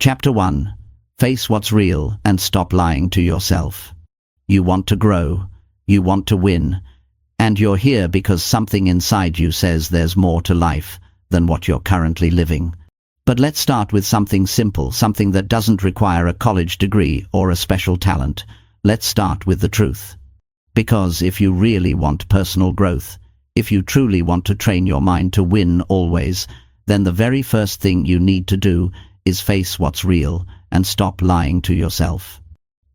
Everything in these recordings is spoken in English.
Chapter 1. Face what's real and stop lying to yourself. You want to grow, you want to win, and you're here because something inside you says there's more to life than what you're currently living. But let's start with something simple, something that doesn't require a college degree or a special talent. Let's start with the truth. Because if you really want personal growth, if you truly want to train your mind to win always, then the very first thing you need to do is face what's real and stop lying to yourself.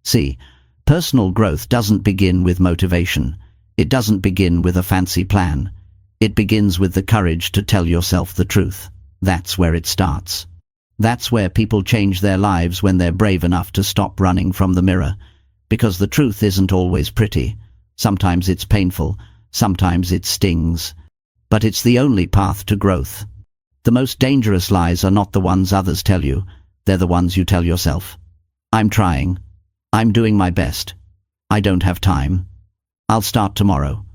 See, personal growth doesn't begin with motivation. It doesn't begin with a fancy plan. It begins with the courage to tell yourself the truth. That's where it starts. That's where people change their lives, when they're brave enough to stop running from the mirror. Because the truth isn't always pretty. Sometimes it's painful, sometimes it stings. But it's the only path to growth. The most dangerous lies are not the ones others tell you, they're the ones you tell yourself. I'm trying. I'm doing my best. I don't have time. I'll start tomorrow.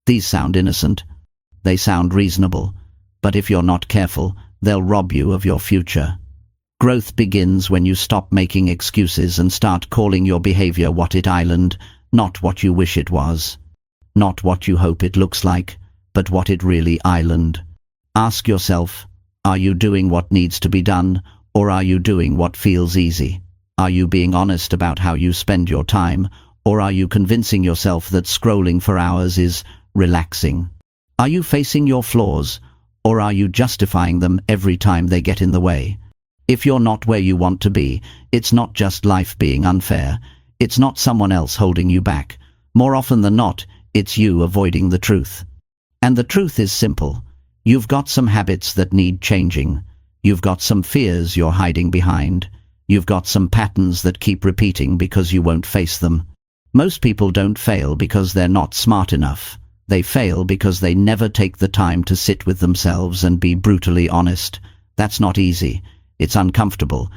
These sound innocent. They sound reasonable. But if you're not careful, they'll rob you of your future. Growth begins when you stop making excuses and start calling your behavior what it island, not what you wish it was. Not what you hope it looks like, but what it really island. Ask yourself, are you doing what needs to be done, or are you doing what feels easy? Are you being honest about how you spend your time, or are you convincing yourself that scrolling for hours is relaxing? Are you facing your flaws, or are you justifying them every time they get in the way? If you're not where you want to be, it's not just life being unfair. It's not someone else holding you back. More often than not, it's you avoiding the truth. And the truth is simple. You've got some habits that need changing. You've got some fears you're hiding behind. You've got some patterns that keep repeating because you won't face them. Most people don't fail because they're not smart enough. They fail because they never take the time to sit with themselves and be brutally honest. That's not easy. It's uncomfortable.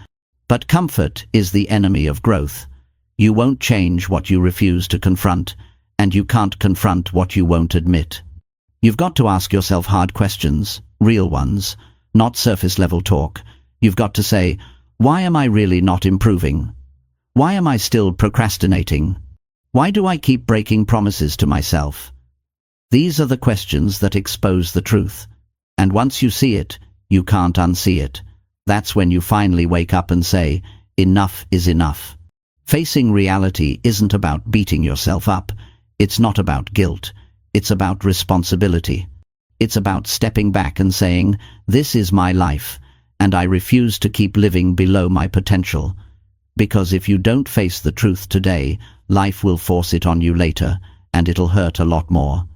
But comfort is the enemy of growth. You won't change what you refuse to confront, and you can't confront what you won't admit. You've got to ask yourself hard questions, real ones, not surface-level talk. You've got to say, why am I really not improving? Why am I still procrastinating? Why do I keep breaking promises to myself? These are the questions that expose the truth. And once you see it, you can't unsee it. That's when you finally wake up and say, enough is enough. Facing reality isn't about beating yourself up. It's not about guilt. It's about responsibility. It's about stepping back and saying, this is my life, and I refuse to keep living below my potential. Because if you don't face the truth today, life will force it on you later, and it'll hurt a lot more.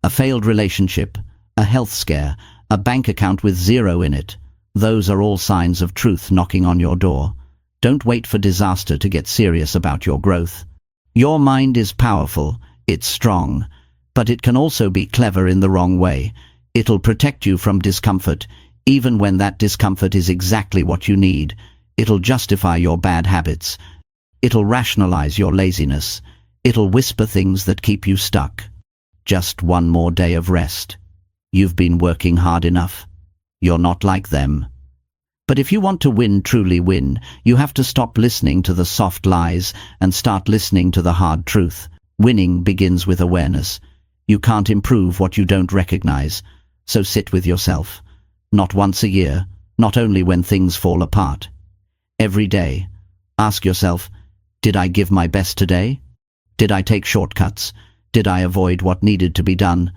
A failed relationship, a health scare, a bank account with zero in it. Those are all signs of truth knocking on your door. Don't wait for disaster to get serious about your growth. Your mind is powerful, it's strong, but it can also be clever in the wrong way. It'll protect you from discomfort, even when that discomfort is exactly what you need. It'll justify your bad habits. It'll rationalize your laziness. It'll whisper things that keep you stuck. Just one more day of rest. You've been working hard enough. You're not like them. But if you want to win, truly win, you have to stop listening to the soft lies and start listening to the hard truth. Winning begins with awareness. You can't improve what you don't recognize. So sit with yourself. Not once a year, not only when things fall apart. Every day. Ask yourself, did I give my best today? Did I take shortcuts? Did I avoid what needed to be done?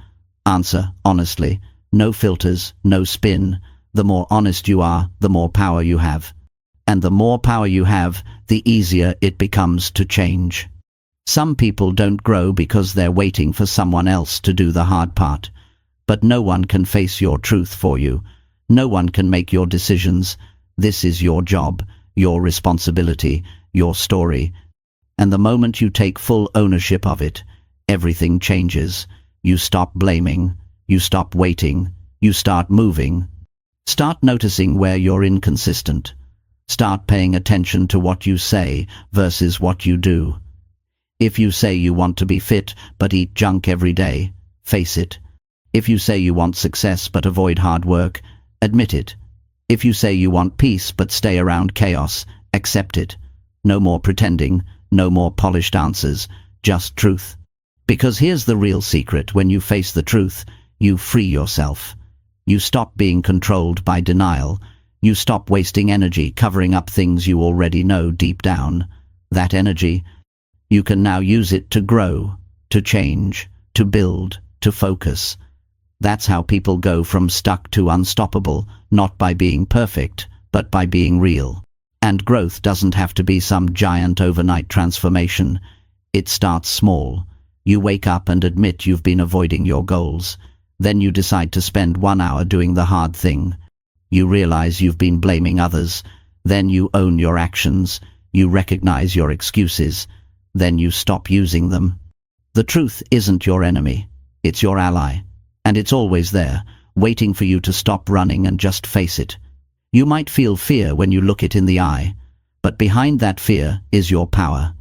Answer honestly. No filters, no spin. The more honest you are, the more power you have. And the more power you have, the easier it becomes to change. Some people don't grow because they're waiting for someone else to do the hard part. But no one can face your truth for you. No one can make your decisions. This is your job, your responsibility, your story. And the moment you take full ownership of it, everything changes. You stop blaming. You stop waiting. You start moving. Start noticing where you're inconsistent. Start paying attention to what you say versus what you do. If you say you want to be fit but eat junk every day, face it. If you say you want success but avoid hard work, admit it. If you say you want peace but stay around chaos, accept it. No more pretending, no more polished answers, just truth. Because here's the real secret: when you face the truth, you free yourself. You stop being controlled by denial. You stop wasting energy covering up things you already know deep down. That energy, you can now use it to grow, to change, to build, to focus. That's how people go from stuck to unstoppable, not by being perfect, but by being real. And growth doesn't have to be some giant overnight transformation. It starts small. You wake up and admit you've been avoiding your goals. Then you decide to spend 1 hour doing the hard thing. You realize you've been blaming others. Then you own your actions. You recognize your excuses. Then you stop using them. The truth isn't your enemy. It's your ally. And it's always there, waiting for you to stop running and just face it. You might feel fear when you look it in the eye, but behind that fear is your power.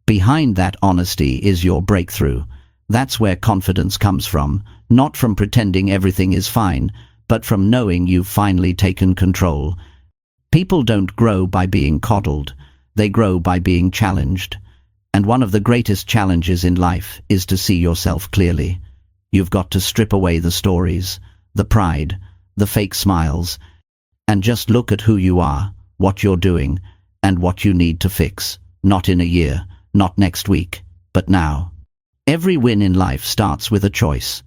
Behind that honesty is your breakthrough. That's where confidence comes from, not from pretending everything is fine, but from knowing you've finally taken control. People don't grow by being coddled. They grow by being challenged. And one of the greatest challenges in life is to see yourself clearly. You've got to strip away the stories, the pride, the fake smiles, and just look at who you are, what you're doing, and what you need to fix. Not in a year, not next week, but now. Every win in life starts with a choice,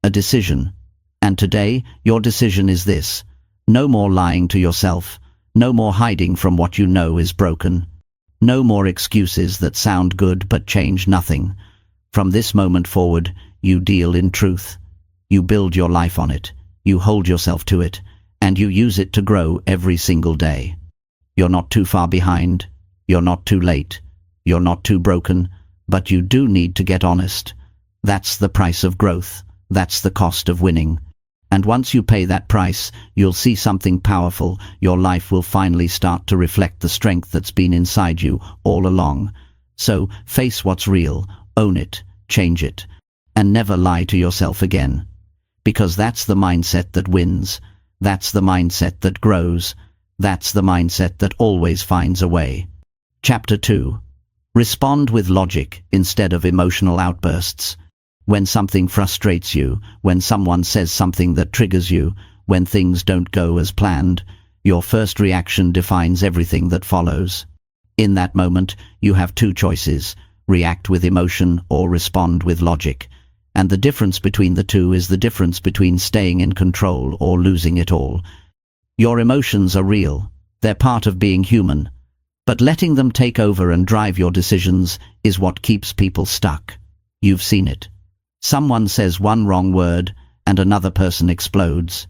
a decision. And today, your decision is this: no more lying to yourself, no more hiding from what you know is broken, no more excuses that sound good but change nothing. From this moment forward, you deal in truth. You build your life on it, you hold yourself to it, and you use it to grow every single day. You're not too far behind, you're not too late, you're not too broken, but you do need to get honest. That's the price of growth, that's the cost of winning. And once you pay that price, you'll see something powerful. Your life will finally start to reflect the strength that's been inside you all along. So, face what's real, own it, change it, and never lie to yourself again. Because that's the mindset that wins. That's the mindset that grows. That's the mindset that always finds a way. Chapter 2. Respond with logic instead of emotional outbursts. When something frustrates you, when someone says something that triggers you, when things don't go as planned, your first reaction defines everything that follows. In that moment, you have two choices: react with emotion or respond with logic. And the difference between the two is the difference between staying in control or losing it all. Your emotions are real. They're part of being human. But letting them take over and drive your decisions is what keeps people stuck. You've seen it. Someone says one wrong word and another person explodes.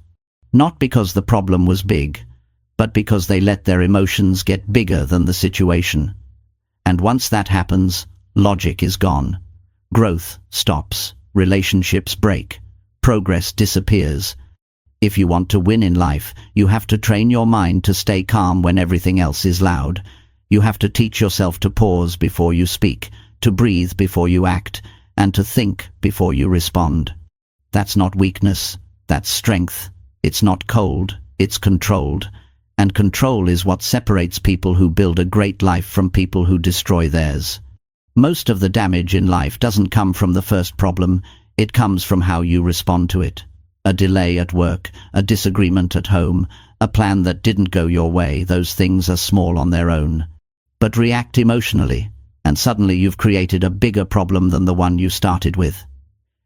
Not because the problem was big, but because they let their emotions get bigger than the situation. And once that happens, logic is gone. Growth stops. Relationships break. Progress disappears. If you want to win in life, you have to train your mind to stay calm when everything else is loud. You have to teach yourself to pause before you speak, to breathe before you act, and to think before you respond. That's not weakness, that's strength. It's not cold, it's controlled. And control is what separates people who build a great life from people who destroy theirs. Most of the damage in life doesn't come from the first problem, it comes from how you respond to it. A delay at work, a disagreement at home, a plan that didn't go your way, those things are small on their own. But react emotionally, and suddenly you've created a bigger problem than the one you started with.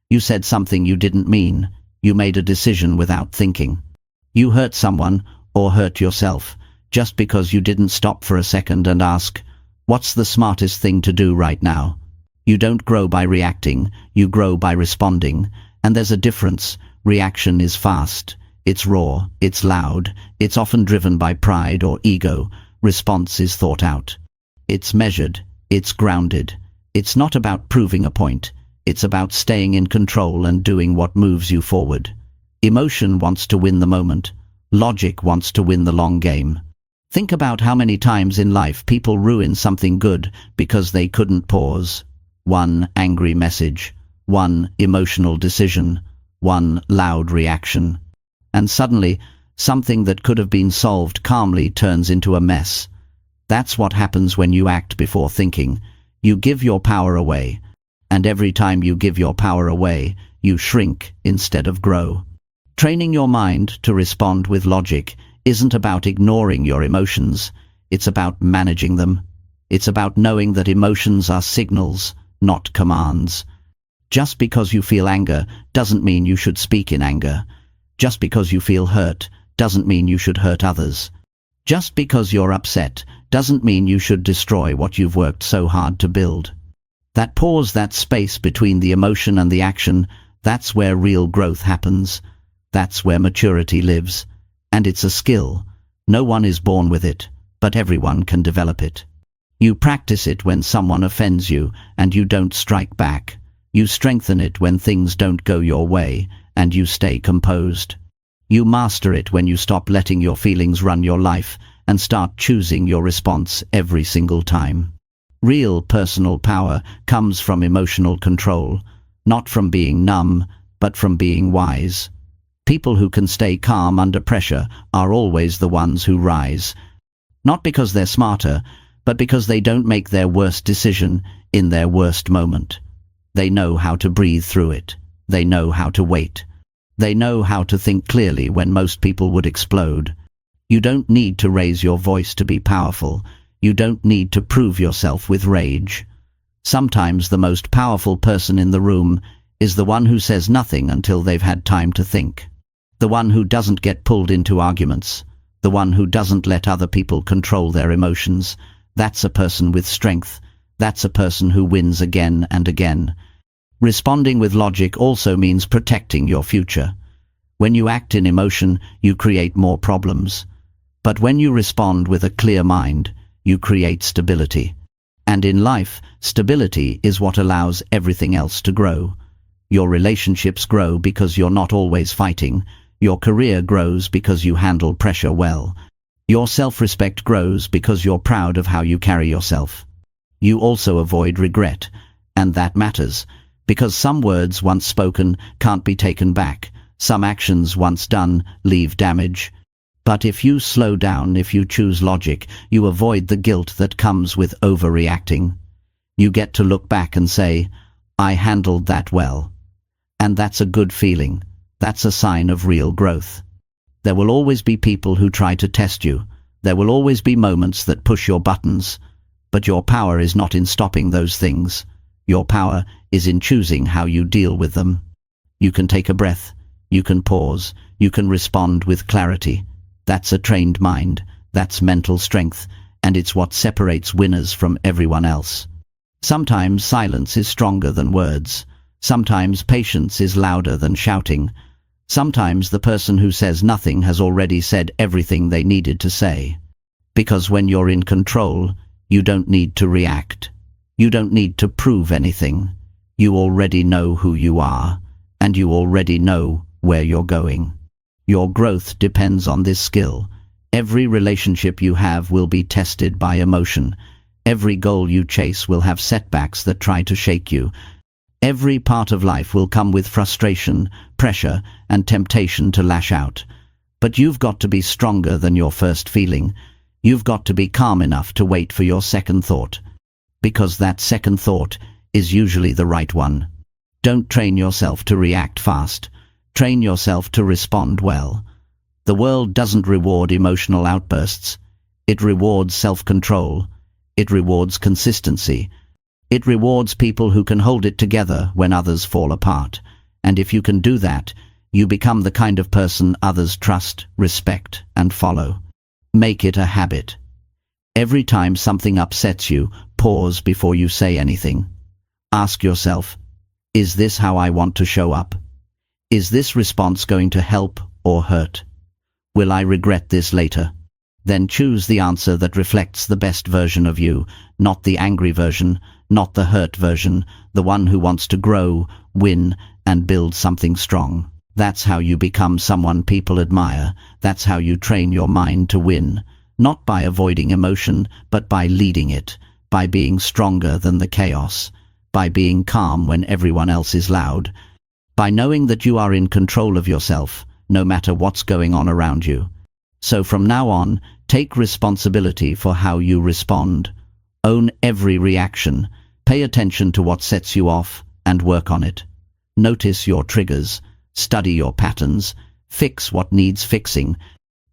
You said something you didn't mean. You made a decision without thinking. You hurt someone, or hurt yourself, just because you didn't stop for a second and ask, what's the smartest thing to do right now? You don't grow by reacting, you grow by responding, and there's a difference. Reaction is fast, it's raw, it's loud, it's often driven by pride or ego. Response is thought out. It's measured, it's grounded. It's not about proving a point. It's about staying in control and doing what moves you forward. Emotion wants to win the moment. Logic wants to win the long game. Think about how many times in life people ruin something good because they couldn't pause. One angry message, one emotional decision, one loud reaction. And suddenly, Something that could have been solved calmly turns into a mess. That's what happens when you act before thinking. You give your power away. And every time you give your power away, you shrink instead of grow. Training your mind to respond with logic isn't about ignoring your emotions. It's about managing them. It's about knowing that emotions are signals, not commands. Just because you feel anger doesn't mean you should speak in anger. Just because you feel hurt doesn't mean you should hurt others. Just because you're upset doesn't mean you should destroy what you've worked so hard to build. That pause, that space between the emotion and the action, that's where real growth happens. That's where maturity lives. And it's a skill. No one is born with it, but everyone can develop it. You practice it when someone offends you and you don't strike back. You strengthen it when things don't go your way and you stay composed. You master it when you stop letting your feelings run your life and start choosing your response every single time. Real personal power comes from emotional control, not from being numb, but from being wise. People who can stay calm under pressure are always the ones who rise. Not because they're smarter, but because they don't make their worst decision in their worst moment. They know how to breathe through it. They know how to wait. They know how to think clearly when most people would explode. You don't need to raise your voice to be powerful. You don't need to prove yourself with rage. Sometimes the most powerful person in the room is the one who says nothing until they've had time to think. The one who doesn't get pulled into arguments. The one who doesn't let other people control their emotions. That's a person with strength. That's a person who wins again and again. Responding with logic also means protecting your future. When you act in emotion, you create more problems. But when you respond with a clear mind, you create stability. And in life, stability is what allows everything else to grow. Your relationships grow because you're not always fighting. Your career grows because you handle pressure well. Your self-respect grows because you're proud of how you carry yourself. You also avoid regret, and that matters, because some words once spoken can't be taken back. Some actions once done leave damage. But if you slow down, if you choose logic, you avoid the guilt that comes with overreacting. You get to look back and say, I handled that well. And that's a good feeling. That's a sign of real growth. There will always be people who try to test you. There will always be moments that push your buttons. But your power is not in stopping those things. Your power is in choosing how you deal with them. You can take a breath. You can pause. You can respond with clarity. That's a trained mind. That's mental strength. And it's what separates winners from everyone else. Sometimes silence is stronger than words. Sometimes patience is louder than shouting. Sometimes the person who says nothing has already said everything they needed to say. Because when you're in control, you don't need to react. You don't need to prove anything. You already know who you are, and you already know where you're going. Your growth depends on this skill. Every relationship you have will be tested by emotion. Every goal you chase will have setbacks that try to shake you. Every part of life will come with frustration, pressure, and temptation to lash out. But you've got to be stronger than your first feeling. You've got to be calm enough to wait for your second thought. Because that second thought is usually the right one. Don't train yourself to react fast. Train yourself to respond well. The world doesn't reward emotional outbursts. It rewards self-control. It rewards consistency. It rewards people who can hold it together when others fall apart. And if you can do that, you become the kind of person others trust, respect, and follow. Make it a habit. Every time something upsets you, pause before you say anything. Ask yourself, is this how I want to show up? Is this response going to help or hurt? Will I regret this later? Then choose the answer that reflects the best version of you, not the angry version, not the hurt version, the one who wants to grow, win, and build something strong. That's how you become someone people admire. That's how you train your mind to win, not by avoiding emotion, but by leading it, by being stronger than the chaos, by being calm when everyone else is loud, by knowing that you are in control of yourself, no matter what's going on around you. So from now on, take responsibility for how you respond. Own every reaction. Pay attention to what sets you off and work on it. Notice your triggers. Study your patterns. Fix what needs fixing.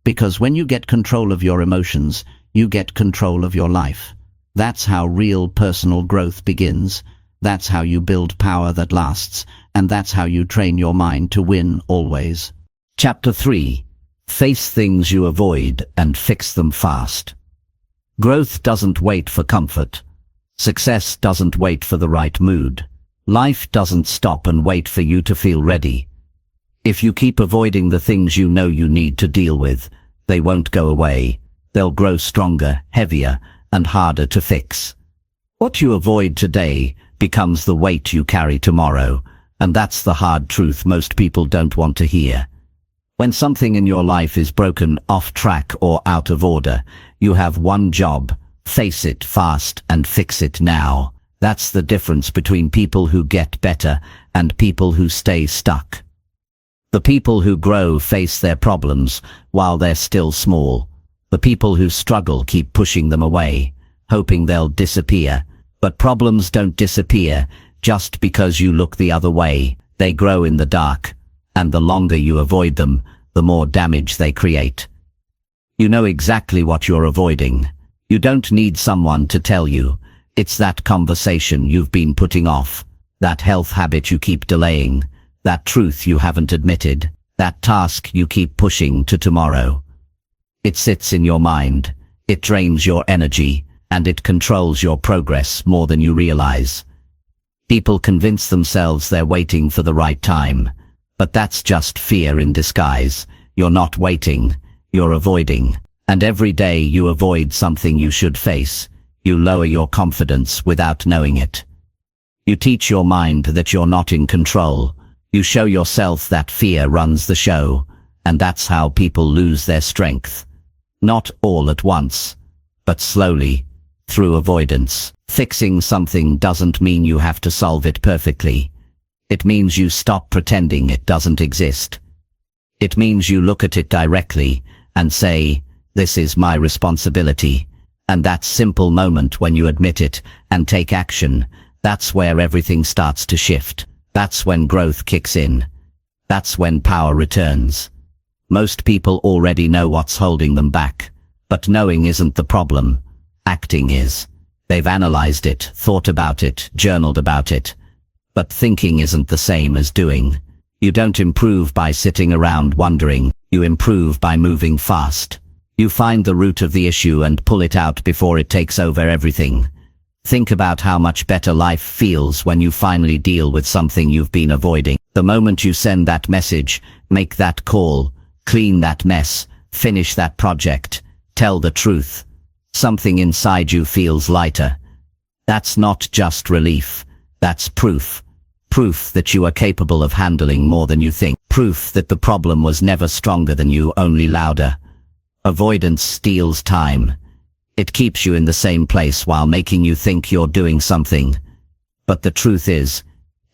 Because when you get control of your emotions, you get control of your life. That's how real personal growth begins. That's how you build power that lasts. And that's how you train your mind to win always. Chapter 3. Face things you avoid and fix them fast. Growth doesn't wait for comfort. Success doesn't wait for the right mood. Life doesn't stop and wait for you to feel ready. If you keep avoiding the things you know you need to deal with, they won't go away. They'll grow stronger, heavier, and harder to fix. What you avoid today becomes the weight you carry tomorrow, and that's the hard truth most people don't want to hear. When something in your life is broken, off track, or out of order, you have one job: face it fast and fix it now. That's the difference between people who get better and people who stay stuck. The people who grow face their problems while they're still small. The people who struggle keep pushing them away, hoping they'll disappear. But problems don't disappear just because you look the other way. They grow in the dark, and the longer you avoid them, the more damage they create. You know exactly what you're avoiding. You don't need someone to tell you. It's that conversation you've been putting off, that health habit you keep delaying, that truth you haven't admitted, that task you keep pushing to tomorrow. It sits in your mind, it drains your energy, and it controls your progress more than you realize. People convince themselves they're waiting for the right time, but that's just fear in disguise. You're not waiting, you're avoiding. And every day you avoid something you should face, you lower your confidence without knowing it. You teach your mind that you're not in control. You show yourself that fear runs the show, and that's how people lose their strength. Not all at once, but slowly, through avoidance. Fixing something doesn't mean you have to solve it perfectly. It means you stop pretending it doesn't exist. It means you look at it directly and say, "This is my responsibility." And that simple moment when you admit it and take action, that's where everything starts to shift. That's when growth kicks in. That's when power returns. Most people already know what's holding them back, but knowing isn't the problem. Acting is. They've analyzed it, thought about it, journaled about it. But thinking isn't the same as doing. You don't improve by sitting around wondering. You improve by moving fast. You find the root of the issue and pull it out before it takes over everything. Think about how much better life feels when you finally deal with something you've been avoiding. The moment you send that message, make that call, clean that mess, finish that project, tell the truth, something inside you feels lighter. That's not just relief. That's proof. Proof that you are capable of handling more than you think. Proof that the problem was never stronger than you, only louder. Avoidance steals time. It keeps you in the same place while making you think you're doing something. But the truth is,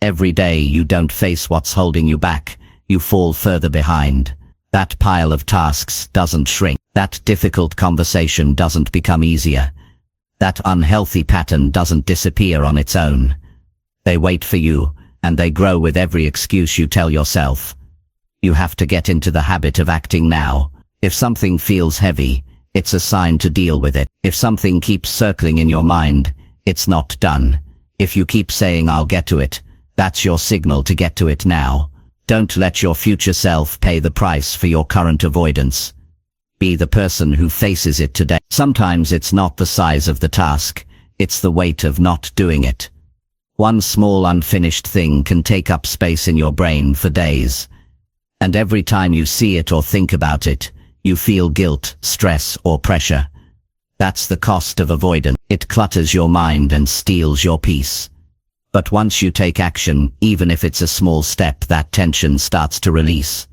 every day you don't face what's holding you back, you fall further behind. That pile of tasks doesn't shrink. That difficult conversation doesn't become easier. That unhealthy pattern doesn't disappear on its own. They wait for you, and they grow with every excuse you tell yourself. You have to get into the habit of acting now. If something feels heavy, it's a sign to deal with it. If something keeps circling in your mind, it's not done. If you keep saying "I'll get to it," that's your signal to get to it now. Don't let your future self pay the price for your current avoidance. Be the person who faces it today. Sometimes it's not the size of the task, it's the weight of not doing it. One small unfinished thing can take up space in your brain for days. And every time you see it or think about it, you feel guilt, stress, or pressure. That's the cost of avoidance. It clutters your mind and steals your peace. But once you take action, even if it's a small step, that tension starts to release.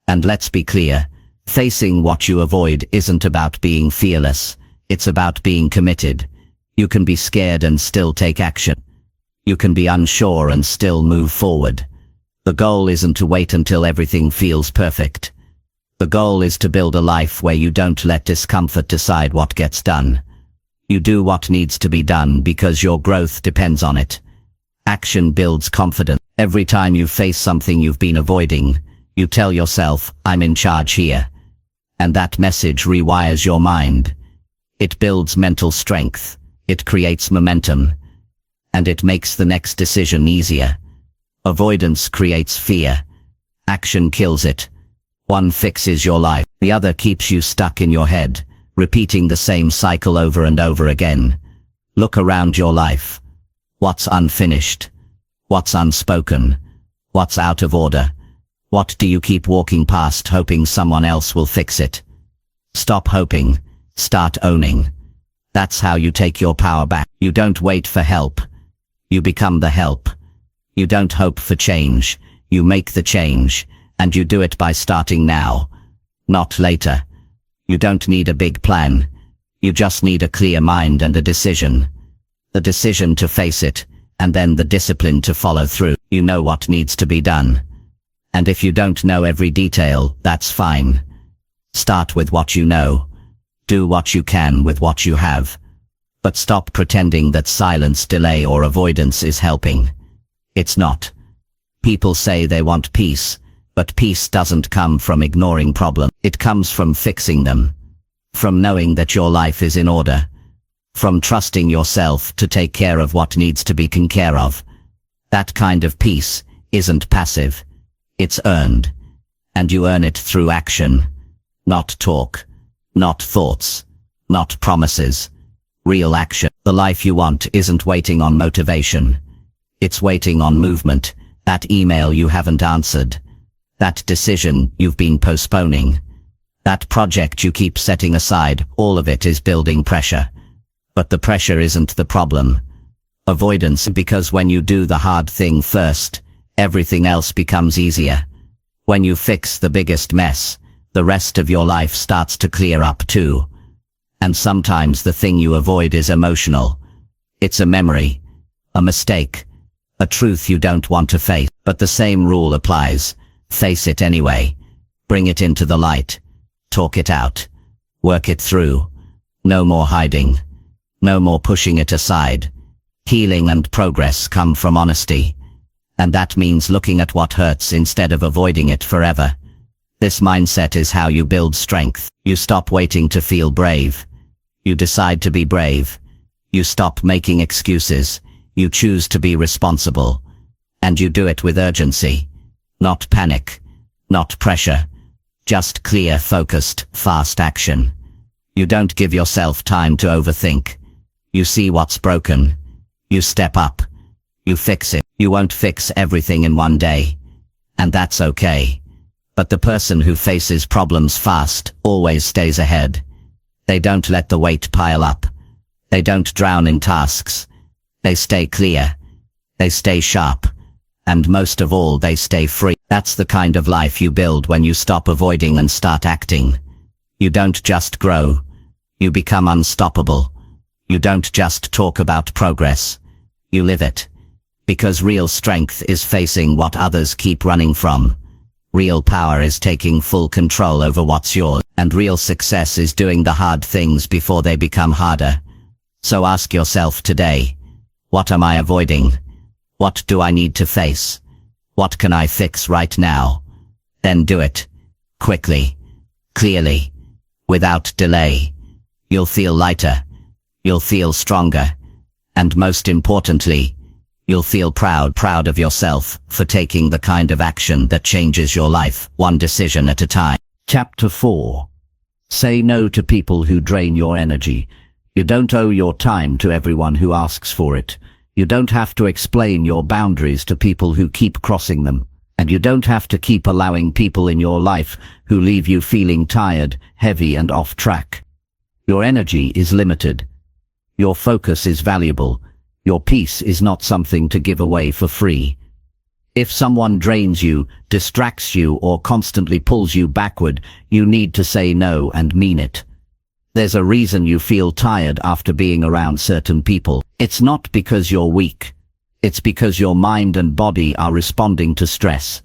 And let's be clear, facing what you avoid isn't about being fearless, it's about being committed. You can be scared and still take action. You can be unsure and still move forward. The goal isn't to wait until everything feels perfect. The goal is to build a life where you don't let discomfort decide what gets done. You do what needs to be done because your growth depends on it. Action builds confidence. Every time you face something you've been avoiding, you tell yourself, I'm in charge here. And that message rewires your mind. It builds mental strength. It creates momentum. And it makes the next decision easier. Avoidance creates fear. Action kills it. One fixes your life. The other keeps you stuck in your head, repeating the same cycle over and over again. Look around your life. What's unfinished? What's unspoken? What's out of order? What do you keep walking past hoping someone else will fix it? Stop hoping. Start owning. That's how you take your power back. You don't wait for help. You become the help. You don't hope for change. You make the change. And you do it by starting now, not later. You don't need a big plan. You just need a clear mind and a decision. The decision to face it, and then the discipline to follow through. You know what needs to be done. And if you don't know every detail, that's fine. Start with what you know. Do what you can with what you have. But stop pretending that silence, delay, or avoidance is helping. It's not. People say they want peace. But peace doesn't come from ignoring problems. It comes from fixing them. From knowing that your life is in order. From trusting yourself to take care of what needs to be taken care of. That kind of peace isn't passive. It's earned. And you earn it through action. Not talk. Not thoughts. Not promises. Real action. The life you want isn't waiting on motivation. It's waiting on movement. That email you haven't answered. That decision you've been postponing. That project you keep setting aside, all of it is building pressure. But the pressure isn't the problem. Avoidance, because when you do the hard thing first, everything else becomes easier. When you fix the biggest mess, the rest of your life starts to clear up too. And sometimes the thing you avoid is emotional. It's a memory, a mistake, a truth you don't want to face. But the same rule applies. Face it anyway. Bring it into the light. Talk it out. Work it through. No more hiding. No more pushing it aside. Healing and progress come from honesty. And that means looking at what hurts instead of avoiding it forever. This mindset is how you build strength. You stop waiting to feel brave. You decide to be brave. You stop making excuses. You choose to be responsible. And you do it with urgency. Not panic. Not pressure. Just clear, focused, fast action. You don't give yourself time to overthink. You see what's broken. You step up. You fix it. You won't fix everything in one day. And that's okay. But the person who faces problems fast always stays ahead. They don't let the weight pile up. They don't drown in tasks. They stay clear. They stay sharp. And most of all, they stay free. That's the kind of life you build when you stop avoiding and start acting. You don't just grow. You become unstoppable. You don't just talk about progress. You live it. Because real strength is facing what others keep running from. Real power is taking full control over what's yours. And real success is doing the hard things before they become harder. So ask yourself today, what am I avoiding? What do I need to face? What can I fix right now? Then do it. Quickly. Clearly. Without delay. You'll feel lighter. You'll feel stronger. And most importantly, you'll feel proud of yourself for taking the kind of action that changes your life, one decision at a time. Chapter 4. Say no to people who drain your energy. You don't owe your time to everyone who asks for it. You don't have to explain your boundaries to people who keep crossing them. And you don't have to keep allowing people in your life who leave you feeling tired, heavy, and off track. Your energy is limited. Your focus is valuable. Your peace is not something to give away for free. If someone drains you, distracts you, or constantly pulls you backward, you need to say no and mean it. There's a reason you feel tired after being around certain people. It's not because you're weak. It's because your mind and body are responding to stress.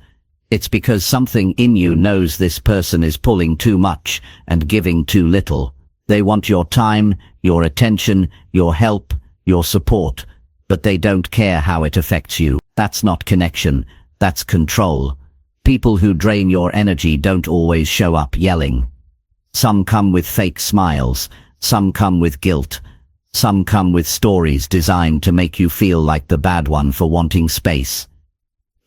It's because something in you knows this person is pulling too much and giving too little. They want your time, your attention, your help, your support, but they don't care how it affects you. That's not connection, that's control. People who drain your energy don't always show up yelling. Some come with fake smiles, some come with guilt, some come with stories designed to make you feel like the bad one for wanting space.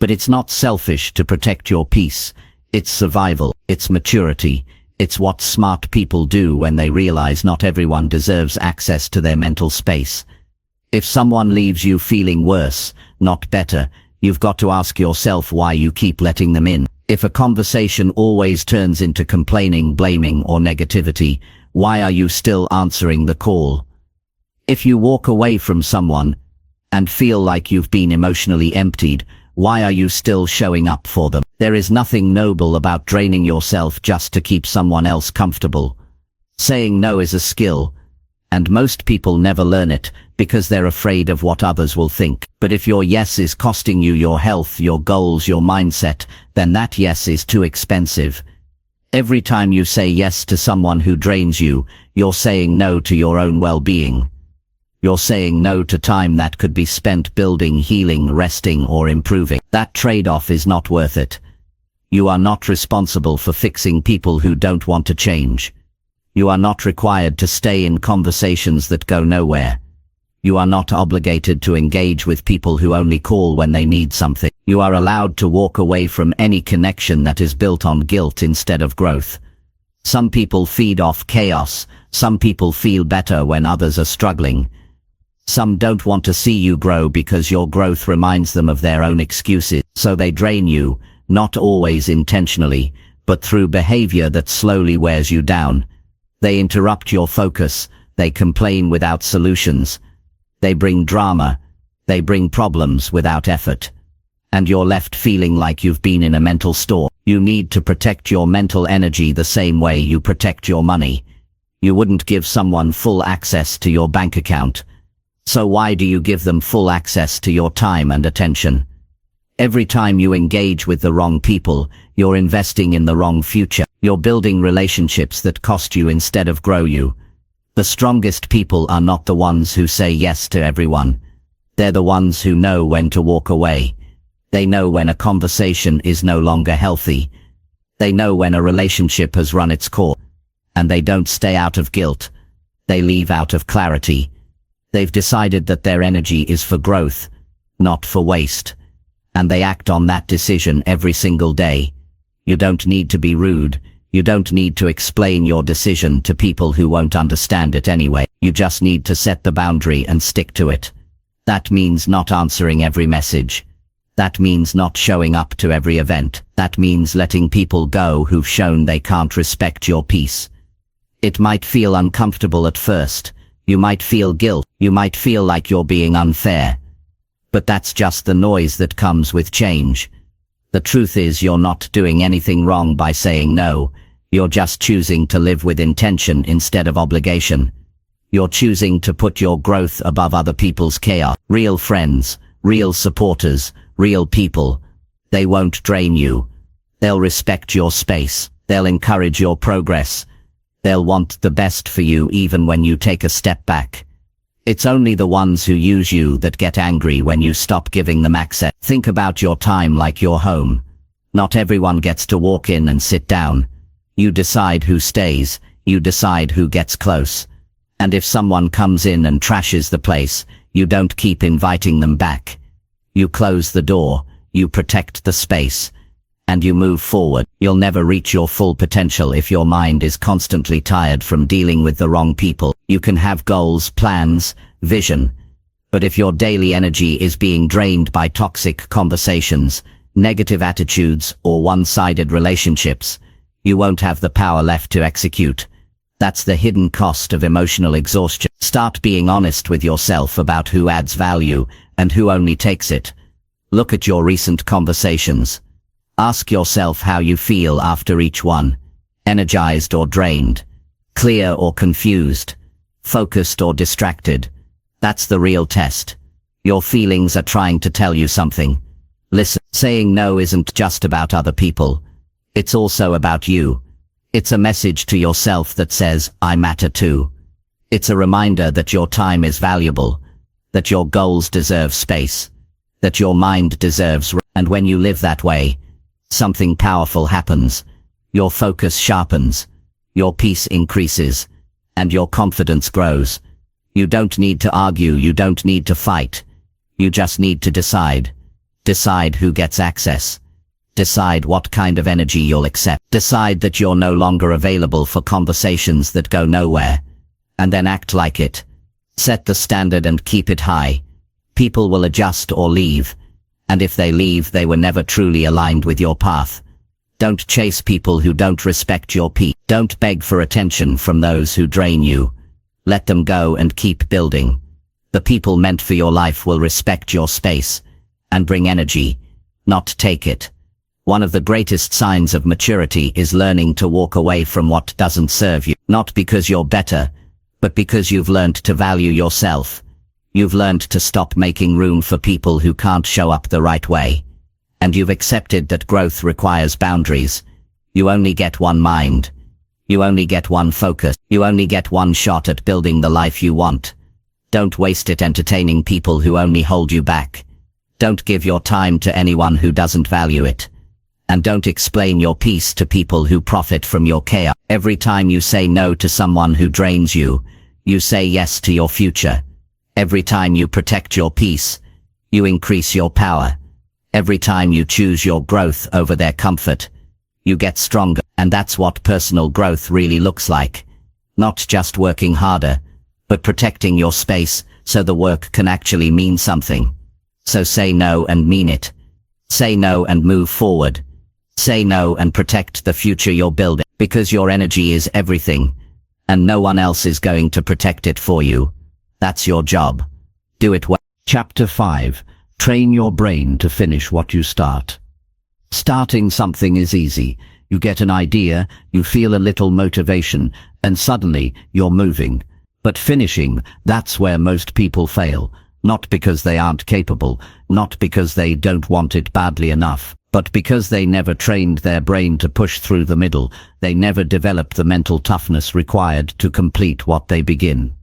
But it's not selfish to protect your peace. It's survival, it's maturity, it's what smart people do when they realize not everyone deserves access to their mental space. If someone leaves you feeling worse, not better, you've got to ask yourself why you keep letting them in. If a conversation always turns into complaining, blaming, or negativity, why are you still answering the call? If you walk away from someone and feel like you've been emotionally emptied, why are you still showing up for them? There is nothing noble about draining yourself just to keep someone else comfortable. Saying no is a skill, and most people never learn it because they're afraid of what others will think. But if your yes is costing you your health, your goals, your mindset, then that yes is too expensive. Every time you say yes to someone who drains you, you're saying no to your own well-being. You're saying no to time that could be spent building, healing, resting, or improving. That trade-off is not worth it. You are not responsible for fixing people who don't want to change. You are not required to stay in conversations that go nowhere. You are not obligated to engage with people who only call when they need something. You are allowed to walk away from any connection that is built on guilt instead of growth. Some people feed off chaos. Some people feel better when others are struggling. Some don't want to see you grow because your growth reminds them of their own excuses, so they drain you, not always intentionally, but through behavior that slowly wears you down. They interrupt your focus, they complain without solutions, they bring drama, they bring problems without effort. And you're left feeling like you've been in a mental storm. You need to protect your mental energy the same way you protect your money. You wouldn't give someone full access to your bank account. So why do you give them full access to your time and attention? Every time you engage with the wrong people, you're investing in the wrong future. You're building relationships that cost you instead of grow you. The strongest people are not the ones who say yes to everyone. They're the ones who know when to walk away. They know when a conversation is no longer healthy. They know when a relationship has run its course. And they don't stay out of guilt. They leave out of clarity. They've decided that their energy is for growth, not for waste. And they act on that decision every single day. You don't need to be rude. You don't need to explain your decision to people who won't understand it anyway. You just need to set the boundary and stick to it. That means not answering every message. That means not showing up to every event. That means letting people go who've shown they can't respect your peace. It might feel uncomfortable at first. You might feel guilt. You might feel like you're being unfair. But that's just the noise that comes with change. The truth is you're not doing anything wrong by saying no. You're just choosing to live with intention instead of obligation. You're choosing to put your growth above other people's chaos. Real friends, real supporters, real people. They won't drain you. They'll respect your space. They'll encourage your progress. They'll want the best for you even when you take a step back. It's only the ones who use you that get angry when you stop giving them access. Think about your time like your home. Not everyone gets to walk in and sit down. You decide who stays. You decide who gets close. And if someone comes in and trashes the place, you don't keep inviting them back. You close the door. You protect the space. And you move forward. You'll never reach your full potential if your mind is constantly tired from dealing with the wrong people. You can have goals, plans, vision. But if your daily energy is being drained by toxic conversations, negative attitudes, or one-sided relationships, you won't have the power left to execute. That's the hidden cost of emotional exhaustion. Start being honest with yourself about who adds value and who only takes it. Look at your recent conversations. Ask yourself how you feel after each one. Energized or drained? Clear or confused? Focused or distracted? That's the real test. Your feelings are trying to tell you something. Listen, saying no isn't just about other people. It's also about you. It's a message to yourself that says, I matter too. It's a reminder that your time is valuable, that your goals deserve space, that your mind deserves rest. And when you live that way, something powerful happens. Your focus sharpens, your peace increases, and your confidence grows. You don't need to argue, you don't need to fight. You just need to decide. Decide who gets access. Decide what kind of energy you'll accept. Decide that you're no longer available for conversations that go nowhere. And then act like it. Set the standard and keep it high. People will adjust or leave. And if they leave, they were never truly aligned with your path. Don't chase people who don't respect your peace. Don't beg for attention from those who drain you. Let them go and keep building. The people meant for your life will respect your space and bring energy, not take it. One of the greatest signs of maturity is learning to walk away from what doesn't serve you, not because you're better, but because you've learned to value yourself. You've learned to stop making room for people who can't show up the right way. And you've accepted that growth requires boundaries. You only get one mind. You only get one focus. You only get one shot at building the life you want. Don't waste it entertaining people who only hold you back. Don't give your time to anyone who doesn't value it. And don't explain your peace to people who profit from your chaos. Every time you say no to someone who drains you, you say yes to your future. Every time you protect your peace, you increase your power. Every time you choose your growth over their comfort, you get stronger. And that's what personal growth really looks like. Not just working harder, but protecting your space so the work can actually mean something. So say no and mean it. Say no and move forward. Say no and protect the future you're building. Because your energy is everything, and no one else is going to protect it for you. That's your job. Do it well. Chapter 5. Train your brain to finish what you start. Starting something is easy. You get an idea, you feel a little motivation, and suddenly you're moving. But finishing, that's where most people fail. Not because they aren't capable, not because they don't want it badly enough, but because they never trained their brain to push through the middle. They never developed the mental toughness required to complete what they begin.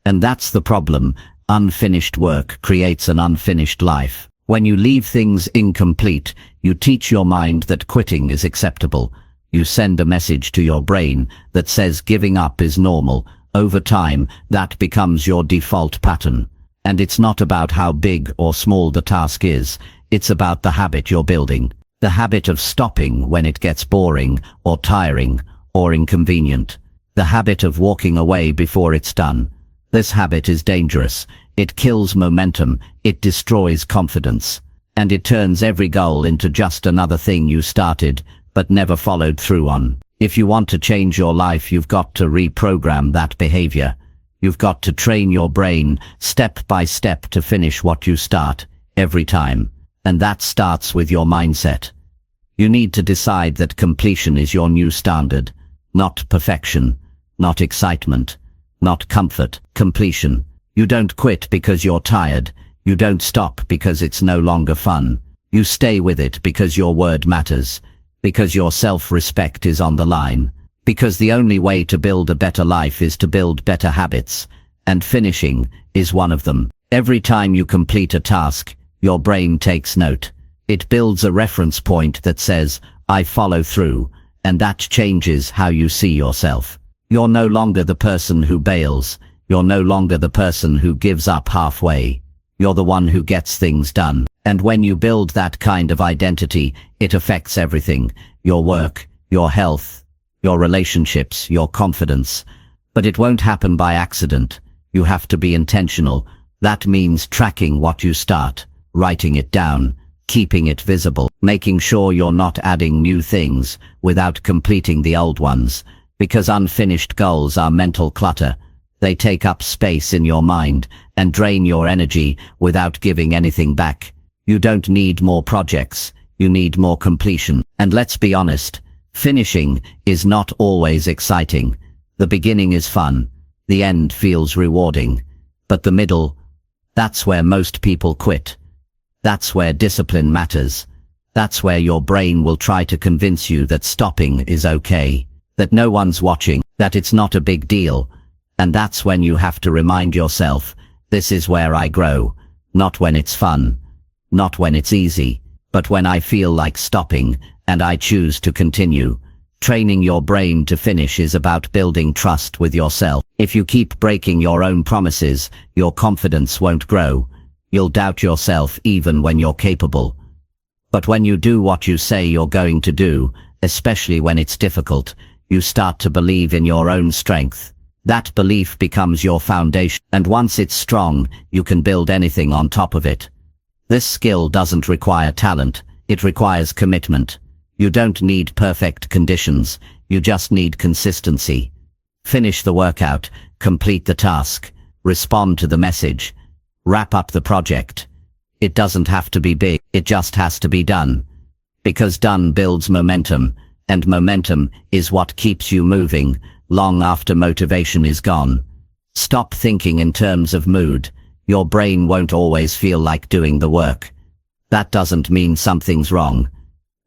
And that's the problem. Unfinished work creates an unfinished life. When you leave things incomplete, you teach your mind that quitting is acceptable. You send a message to your brain that says giving up is normal. Over time, that becomes your default pattern. And it's not about how big or small the task is. It's about the habit you're building. The habit of stopping when it gets boring, or tiring, or inconvenient. The habit of walking away before it's done. This habit is dangerous. It kills momentum, it destroys confidence, and it turns every goal into just another thing you started, but never followed through on. If you want to change your life, you've got to reprogram that behavior. You've got to train your brain, step by step, to finish what you start, every time. And that starts with your mindset. You need to decide that completion is your new standard. Not perfection, not excitement, not comfort. Completion. You don't quit because you're tired. You don't stop because it's no longer fun. You stay with it because your word matters. Because your self-respect is on the line. Because the only way to build a better life is to build better habits. And finishing is one of them. Every time you complete a task, your brain takes note. It builds a reference point that says, I follow through, and that changes how you see yourself. You're no longer the person who bails. You're no longer the person who gives up halfway. You're the one who gets things done. And when you build that kind of identity, it affects everything. Your work, your health, your relationships, your confidence. But it won't happen by accident. You have to be intentional. That means tracking what you start, writing it down, keeping it visible, making sure you're not adding new things without completing the old ones. Because unfinished goals are mental clutter. They take up space in your mind and drain your energy without giving anything back. You don't need more projects, you need more completion. And let's be honest, finishing is not always exciting. The beginning is fun, the end feels rewarding, but the middle, That's where most people quit. That's where discipline matters. That's where your brain will try to convince you that stopping is okay, that no one's watching, that it's not a big deal. And that's when you have to remind yourself, this is where I grow, not when it's fun, not when it's easy, but when I feel like stopping, and I choose to continue. Training your brain to finish is about building trust with yourself. If you keep breaking your own promises, your confidence won't grow. You'll doubt yourself even when you're capable. But when you do what you say you're going to do, especially when it's difficult, you start to believe in your own strength. That belief becomes your foundation, and once it's strong, you can build anything on top of it. This skill doesn't require talent, it requires commitment. You don't need perfect conditions, you just need consistency. Finish the workout, complete the task, respond to the message, wrap up the project. It doesn't have to be big, it just has to be done. Because done builds momentum, and momentum is what keeps you moving long after motivation is gone. Stop thinking in terms of mood. Your brain won't always feel like doing the work. That doesn't mean something's wrong.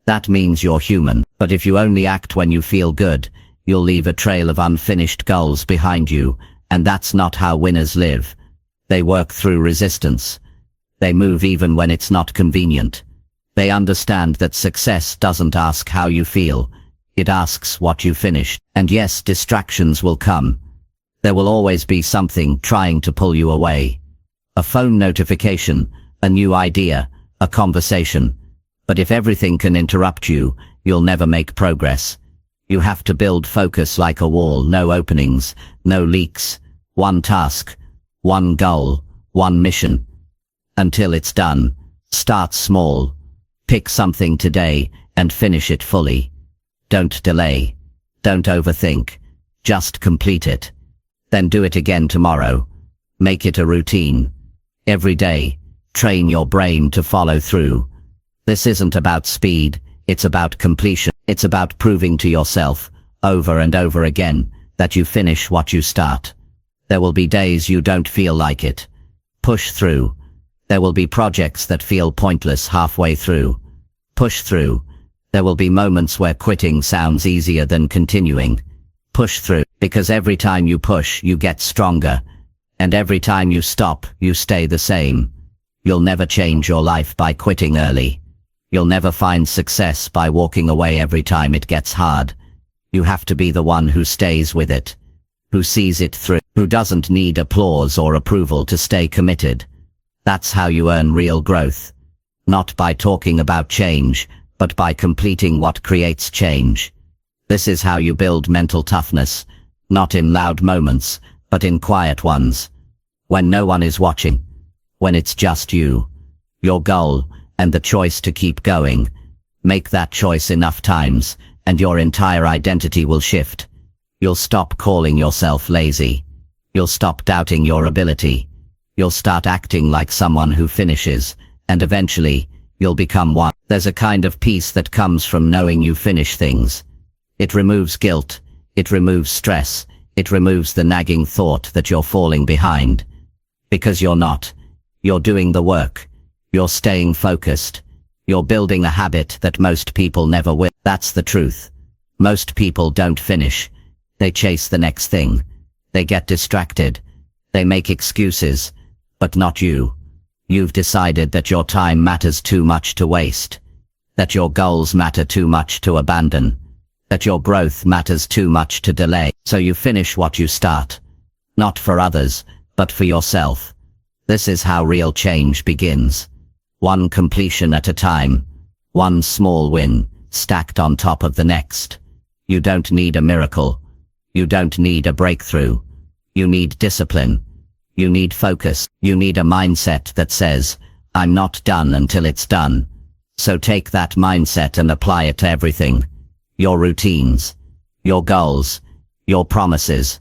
That means you're human. But if you only act when you feel good, you'll leave a trail of unfinished goals behind you, and that's not how winners live. They work through resistance. They move even when it's not convenient. They understand that success doesn't ask how you feel, it asks what you finished. And yes, distractions will come. There will always be something trying to pull you away. A phone notification, a new idea, a conversation. But if everything can interrupt you, you'll never make progress. You have to build focus like a wall, no openings, no leaks, one task, one goal, one mission. Until it's done, start small. Pick something today and finish it fully. Don't delay. Don't overthink. Just complete it. Then do it again tomorrow. Make it a routine. Every day, train your brain to follow through. This isn't about speed, it's about completion. It's about proving to yourself, over and over again, that you finish what you start. There will be days you don't feel like it. Push through. There will be projects that feel pointless halfway through. Push through. There will be moments where quitting sounds easier than continuing. Push through, because every time you push, you get stronger. And every time you stop, you stay the same. You'll never change your life by quitting early. You'll never find success by walking away every time it gets hard. You have to be the one who stays with it, who sees it through, who doesn't need applause or approval to stay committed. That's how you earn real growth. Not by talking about change, but by completing what creates change. This is how you build mental toughness, not in loud moments, but in quiet ones. When no one is watching. When it's just you, your goal, and the choice to keep going. Make that choice enough times, and your entire identity will shift. You'll stop calling yourself lazy. You'll stop doubting your ability. You'll start acting like someone who finishes, and eventually, you'll become one. There's a kind of peace that comes from knowing you finish things. It removes guilt. It removes stress. It removes the nagging thought that you're falling behind. Because you're not. You're doing the work. You're staying focused. You're building a habit that most people never will. That's the truth. Most people don't finish. They chase the next thing. They get distracted. They make excuses. But not you. You've decided that your time matters too much to waste. That your goals matter too much to abandon. That your growth matters too much to delay. So you finish what you start. Not for others, but for yourself. This is how real change begins. One completion at a time. One small win, stacked on top of the next. You don't need a miracle. You don't need a breakthrough. You need discipline. You need focus. You need a mindset that says, I'm not done until it's done. So take that mindset and apply it to everything. Your routines. Your goals. Your promises.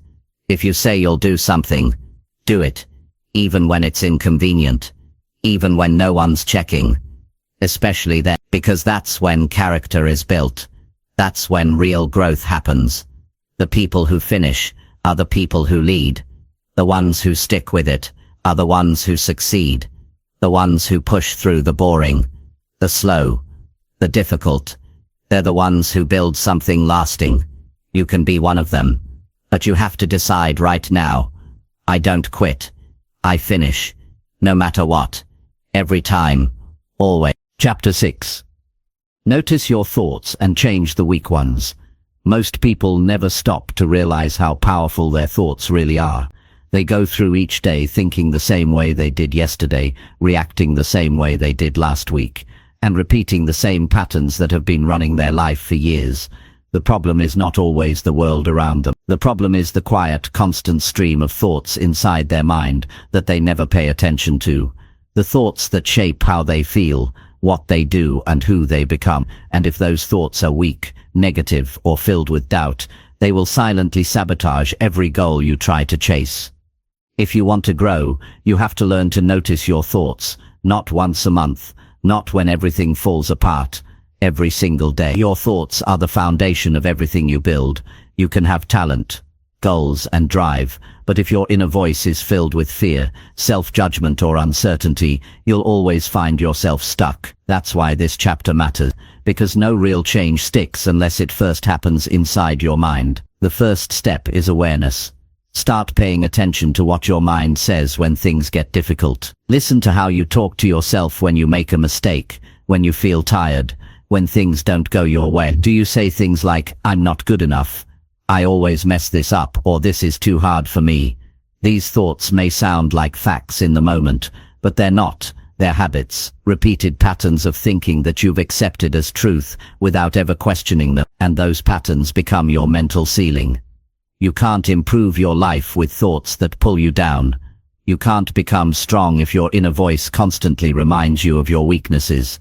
If you say you'll do something, do it. Even when it's inconvenient. Even when no one's checking. Especially then, because that's when character is built. That's when real growth happens. The people who finish are the people who lead. The ones who stick with it are the ones who succeed, the ones who push through the boring, the slow, the difficult. They're the ones who build something lasting. You can be one of them, but you have to decide right now. I don't quit. I finish. No matter what. Every time. Always. Chapter 6. Notice your thoughts and change the weak ones. Most people never stop to realize how powerful their thoughts really are. They go through each day thinking the same way they did yesterday, reacting the same way they did last week, and repeating the same patterns that have been running their life for years. The problem is not always the world around them. The problem is the quiet, constant stream of thoughts inside their mind that they never pay attention to. The thoughts that shape how they feel, what they do, and who they become. And if those thoughts are weak, negative, or filled with doubt, they will silently sabotage every goal you try to chase. If you want to grow, you have to learn to notice your thoughts, not once a month, not when everything falls apart. Every single day. Your thoughts are the foundation of everything you build. You can have talent, goals, and drive, but if your inner voice is filled with fear, self-judgment, or uncertainty, you'll always find yourself stuck. That's why this chapter matters, because no real change sticks unless it first happens inside your mind. The first step is awareness. Start paying attention to what your mind says when things get difficult. Listen to how you talk to yourself when you make a mistake, when you feel tired, when things don't go your way. Do you say things like, "I'm not good enough," "I always mess this up," or "This is too hard for me"? These thoughts may sound like facts in the moment, but they're not. They're habits, repeated patterns of thinking that you've accepted as truth without ever questioning them, and those patterns become your mental ceiling. You can't improve your life with thoughts that pull you down. You can't become strong if your inner voice constantly reminds you of your weaknesses.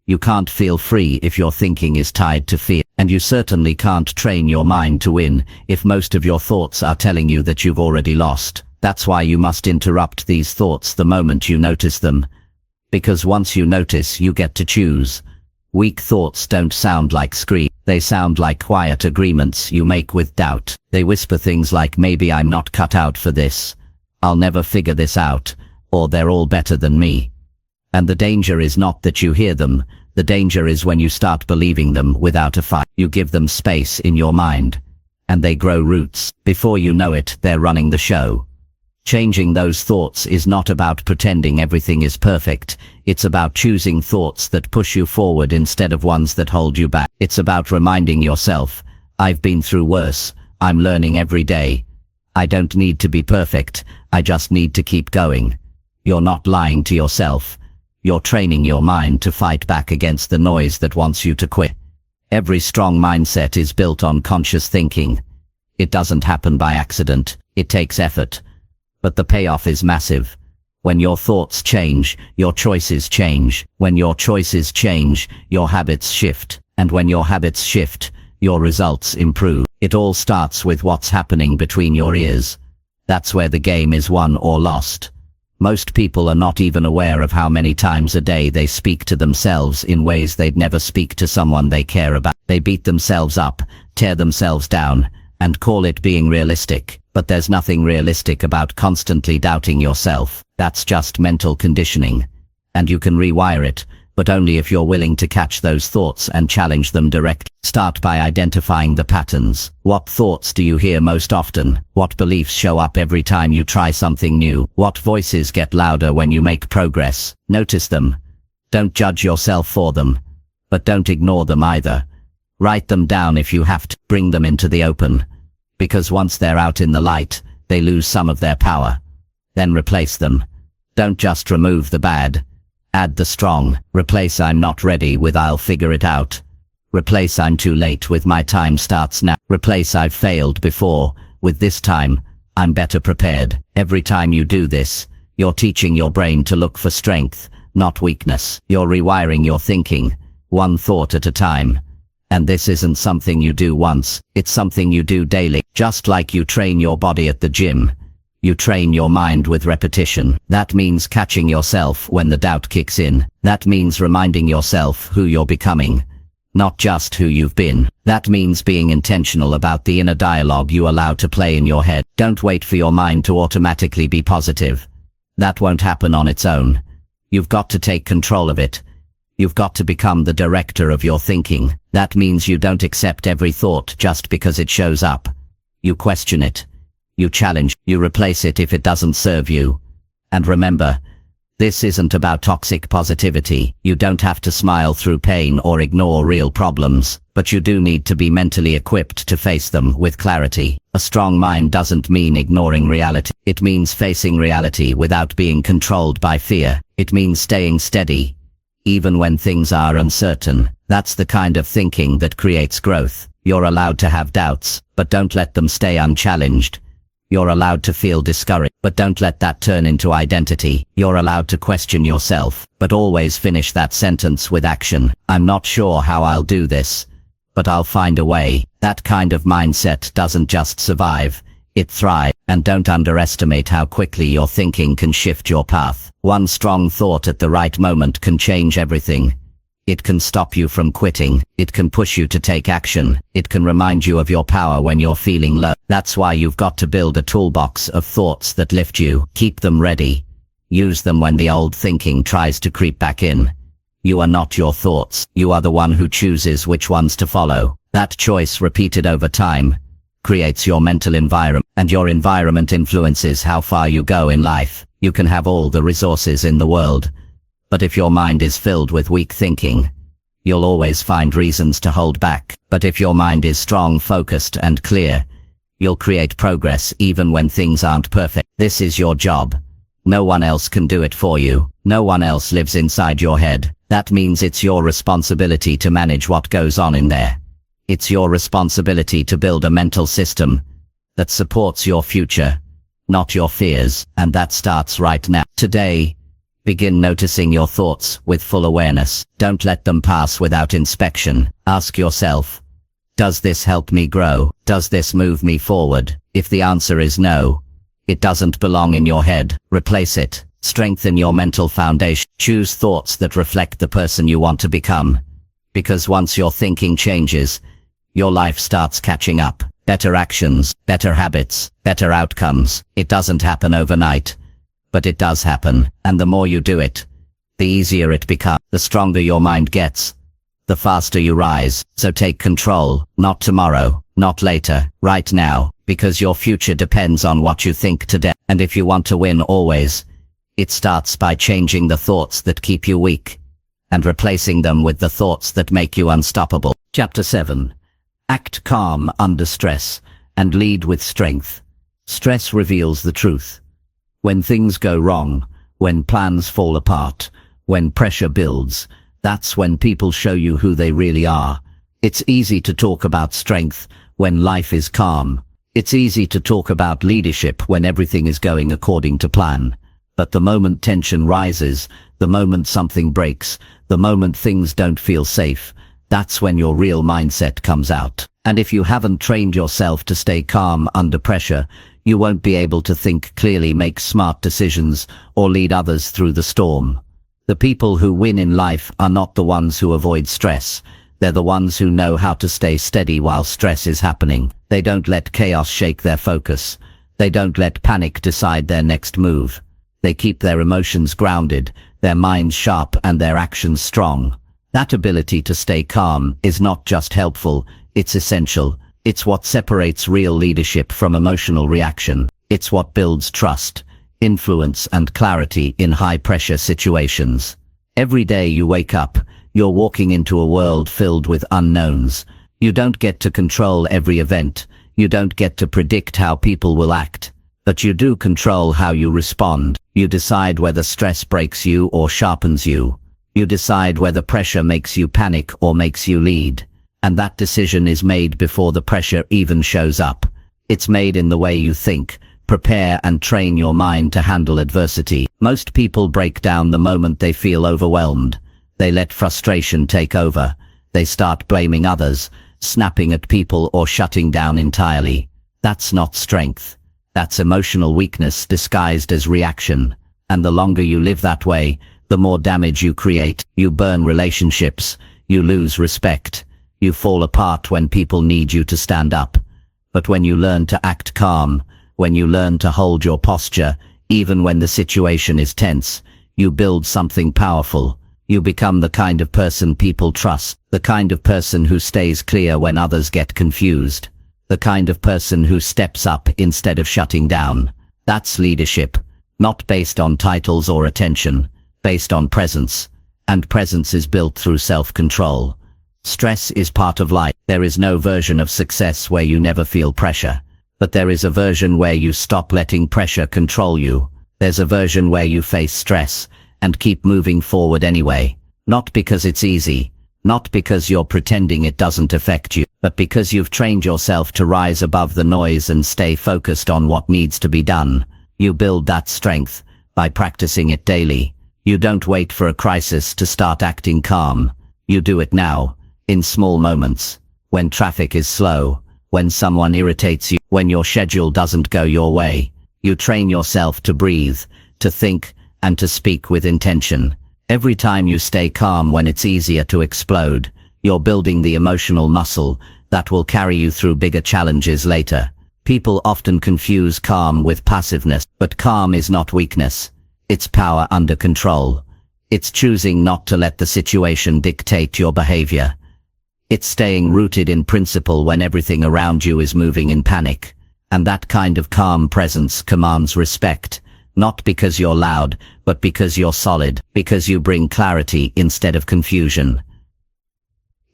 You can't feel free if your thinking is tied to fear. And you certainly can't train your mind to win if most of your thoughts are telling you that you've already lost. That's why you must interrupt these thoughts the moment you notice them. Because once you notice, you get to choose. Weak thoughts don't sound like screams. They sound like quiet agreements you make with doubt. They whisper things like, "Maybe I'm not cut out for this," "I'll never figure this out," or "They're all better than me." And the danger is not that you hear them. The danger is when you start believing them without a fight. You give them space in your mind, and they grow roots. Before you know it, they're running the show. Changing those thoughts is not about pretending everything is perfect. It's about choosing thoughts that push you forward instead of ones that hold you back. It's about reminding yourself, "I've been through worse. I'm learning every day. I don't need to be perfect. I just need to keep going." You're not lying to yourself. You're training your mind to fight back against the noise that wants you to quit. Every strong mindset is built on conscious thinking. It doesn't happen by accident. It takes effort. But the payoff is massive. When your thoughts change, your choices change. When your choices change, your habits shift. And when your habits shift, your results improve. It all starts with what's happening between your ears. That's where the game is won or lost. Most people are not even aware of how many times a day they speak to themselves in ways they'd never speak to someone they care about. They beat themselves up, tear themselves down, and call it being realistic. But there's nothing realistic about constantly doubting yourself. That's just mental conditioning. And you can rewire it, but only if you're willing to catch those thoughts and challenge them directly. Start by identifying the patterns. What thoughts do you hear most often? What beliefs show up every time you try something new? What voices get louder when you make progress? Notice them. Don't judge yourself for them. But don't ignore them either. Write them down if you have to. Bring them into the open. Because once they're out in the light, they lose some of their power. Then replace them. Don't just remove the bad. Add the strong. Replace "I'm not ready" with "I'll figure it out." Replace "I'm too late" with "My time starts now." Replace "I've failed before" with "This time, I'm better prepared." Every time you do this, you're teaching your brain to look for strength, not weakness. You're rewiring your thinking, one thought at a time. And this isn't something you do once, it's something you do daily. Just like you train your body at the gym, you train your mind with repetition. That means catching yourself when the doubt kicks in. That means reminding yourself who you're becoming, not just who you've been. That means being intentional about the inner dialogue you allow to play in your head. Don't wait for your mind to automatically be positive. That won't happen on its own. You've got to take control of it. You've got to become the director of your thinking. That means you don't accept every thought just because it shows up. You question it. You challenge. You replace it if it doesn't serve you. And remember, this isn't about toxic positivity. You don't have to smile through pain or ignore real problems, but you do need to be mentally equipped to face them with clarity. A strong mind doesn't mean ignoring reality. It means facing reality without being controlled by fear. It means staying steady, even when things are uncertain. That's the kind of thinking that creates growth. You're allowed to have doubts, but don't let them stay unchallenged. You're allowed to feel discouraged, but don't let that turn into identity. You're allowed to question yourself, but always finish that sentence with action. I'm not sure how I'll do this, but I'll find a way. That kind of mindset doesn't just survive, it thrives. And don't underestimate how quickly your thinking can shift your path. One strong thought at the right moment can change everything. It can stop you from quitting. It can push you to take action. It can remind you of your power when you're feeling low. That's why you've got to build a toolbox of thoughts that lift you. Keep them ready. Use them when the old thinking tries to creep back in. You are not your thoughts. You are the one who chooses which ones to follow. That choice, repeated over time, creates your mental environment, and your environment influences how far you go in life. You can have all the resources in the world, but if your mind is filled with weak thinking, you'll always find reasons to hold back. But if your mind is strong, focused, and clear, you'll create progress even when things aren't perfect. This is your job. No one else can do it for you. No one else lives inside your head. That means it's your responsibility to manage what goes on in there. It's your responsibility to build a mental system that supports your future, not your fears, and that starts right now. Today, begin noticing your thoughts with full awareness. Don't let them pass without inspection. Ask yourself, does this help me grow? Does this move me forward? If the answer is no, it doesn't belong in your head. Replace it. Strengthen your mental foundation. Choose thoughts that reflect the person you want to become. Because once your thinking changes, your life starts catching up. Better actions, better habits, better outcomes. It doesn't happen overnight, but it does happen. And the more you do it, the easier it becomes. The stronger your mind gets, the faster you rise. So take control, not tomorrow, not later, right now, because your future depends on what you think today. And if you want to win always, it starts by changing the thoughts that keep you weak and replacing them with the thoughts that make you unstoppable. Chapter 7. Act calm under stress and lead with strength. Stress reveals the truth. When things go wrong, when plans fall apart, when pressure builds, that's when people show you who they really are. It's easy to talk about strength when life is calm. It's easy to talk about leadership when everything is going according to plan. But the moment tension rises, the moment something breaks, the moment things don't feel safe, that's when your real mindset comes out. And if you haven't trained yourself to stay calm under pressure, you won't be able to think clearly, make smart decisions, or lead others through the storm. The people who win in life are not the ones who avoid stress. They're the ones who know how to stay steady while stress is happening. They don't let chaos shake their focus. They don't let panic decide their next move. They keep their emotions grounded, their minds sharp, and their actions strong. That ability to stay calm is not just helpful, it's essential. It's what separates real leadership from emotional reaction. It's what builds trust, influence, and clarity in high-pressure situations. Every day you wake up, you're walking into a world filled with unknowns. You don't get to control every event. You don't get to predict how people will act. But you do control how you respond. You decide whether stress breaks you or sharpens you. You decide whether pressure makes you panic or makes you lead. And that decision is made before the pressure even shows up. It's made in the way you think, prepare, and train your mind to handle adversity. Most people break down the moment they feel overwhelmed. They let frustration take over. They start blaming others, snapping at people, or shutting down entirely. That's not strength. That's emotional weakness disguised as reaction. And the longer you live that way, the more damage you create. You burn relationships. You lose respect. You fall apart when people need you to stand up. But when you learn to act calm, when you learn to hold your posture, Even when the situation is tense, you build something powerful. You become the kind of person people trust, the kind of person who stays clear when others get confused, the kind of person who steps up instead of shutting down. That's leadership, not based on titles or attention, based on presence. And presence is built through self-control. Stress is part of life. There is no version of success where you never feel pressure. But there is a version where you stop letting pressure control you. There's a version where you face stress and keep moving forward anyway. Not because it's easy, not because you're pretending it doesn't affect you, but because you've trained yourself to rise above the noise and stay focused on what needs to be done. You build that strength by practicing it daily. You don't wait for a crisis to start acting calm. You do it now, in small moments, when traffic is slow, when someone irritates you, when your schedule doesn't go your way. You train yourself to breathe, to think, and to speak with intention. Every time you stay calm when it's easier to explode, you're building the emotional muscle that will carry you through bigger challenges later. People often confuse calm with passiveness, but calm is not weakness. It's power under control. It's choosing not to let the situation dictate your behavior. It's staying rooted in principle when everything around you is moving in panic. And that kind of calm presence commands respect, not because you're loud, but because you're solid, because you bring clarity instead of confusion.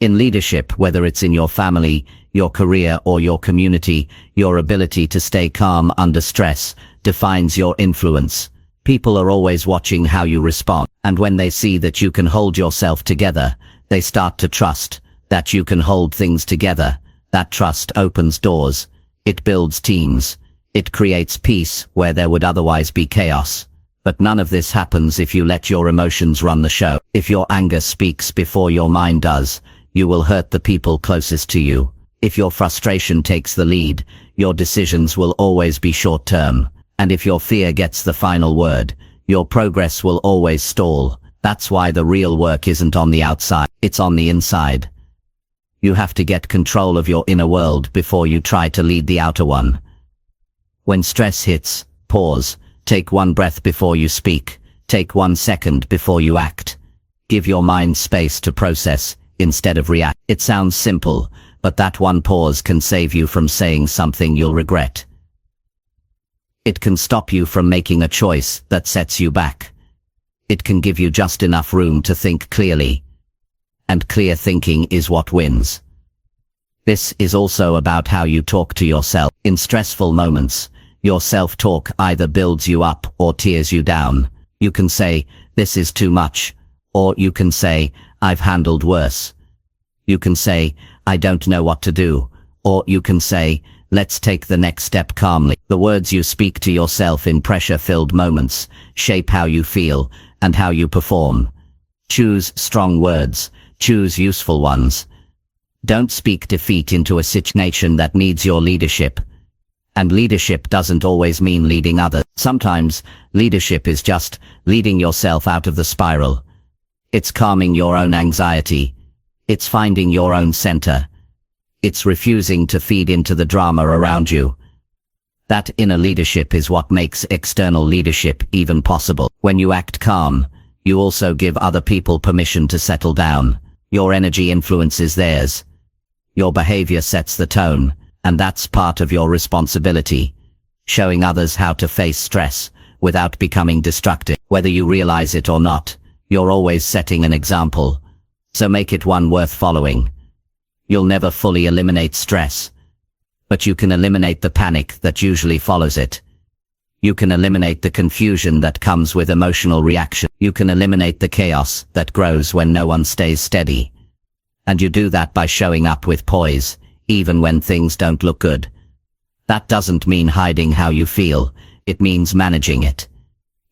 In leadership, whether it's in your family, your career, or your community, your ability to stay calm under stress defines your influence. People are always watching how you respond, and when they see that you can hold yourself together, they start to trust that you can hold things together. That trust opens doors. It builds teams. It creates peace where there would otherwise be chaos. But none of this happens if you let your emotions run the show. If your anger speaks before your mind does, you will hurt the people closest to you. If your frustration takes the lead, your decisions will always be short-term. And if your fear gets the final word, your progress will always stall. That's why the real work isn't on the outside, it's on the inside. You have to get control of your inner world before you try to lead the outer one. When stress hits, pause. Take one breath before you speak. Take 1 second before you act. Give your mind space to process instead of react. It sounds simple, but that one pause can save you from saying something you'll regret. It can stop you from making a choice that sets you back. It can give you just enough room to think clearly. And clear thinking is what wins. This is also about how you talk to yourself. In stressful moments, your self-talk either builds you up or tears you down. You can say, "This is too much," or you can say, "I've handled worse." You can say, "I don't know what to do," or you can say, "Let's take the next step calmly." The words you speak to yourself in pressure-filled moments shape how you feel and how you perform. Choose strong words. Choose useful ones. Don't speak defeat into a situation that needs your leadership. And leadership doesn't always mean leading others. Sometimes, leadership is just leading yourself out of the spiral. It's calming your own anxiety. It's finding your own center. It's refusing to feed into the drama around you. That inner leadership is what makes external leadership even possible. When you act calm, you also give other people permission to settle down. Your energy influences theirs. Your behavior sets the tone, and that's part of your responsibility. Showing others how to face stress without becoming destructive. Whether you realize it or not, you're always setting an example. So make it one worth following. You'll never fully eliminate stress, but you can eliminate the panic that usually follows it. You can eliminate the confusion that comes with emotional reaction. You can eliminate the chaos that grows when no one stays steady. And you do that by showing up with poise, even when things don't look good. That doesn't mean hiding how you feel, it means managing it.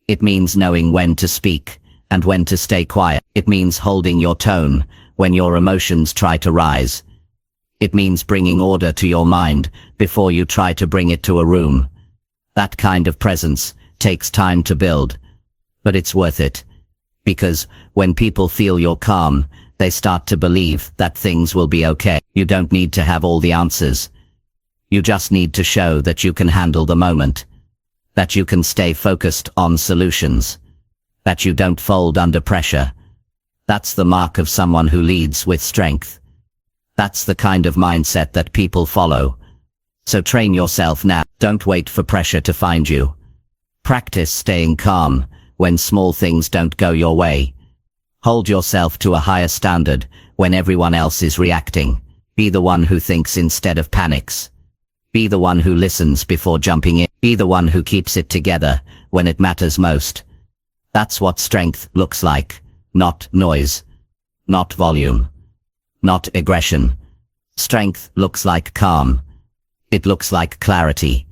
It means knowing when to speak and when to stay quiet. It means holding your tone when your emotions try to rise. It means bringing order to your mind before you try to bring it to a room. That kind of presence takes time to build, but it's worth it. Because when people feel you're calm, they start to believe that things will be okay. You don't need to have all the answers. You just need to show that you can handle the moment. that you can stay focused on solutions, that you don't fold under pressure. That's the mark of someone who leads with strength. That's the kind of mindset that people follow. So train yourself now. Don't wait for pressure to find you. Practice staying calm when small things don't go your way. Hold yourself to a higher standard when everyone else is reacting. Be the one who thinks instead of panics. Be the one who listens before jumping in. Be the one who keeps it together when it matters most. That's what strength looks like. Not noise. Not volume. Not aggression. Strength looks like calm. It looks like clarity.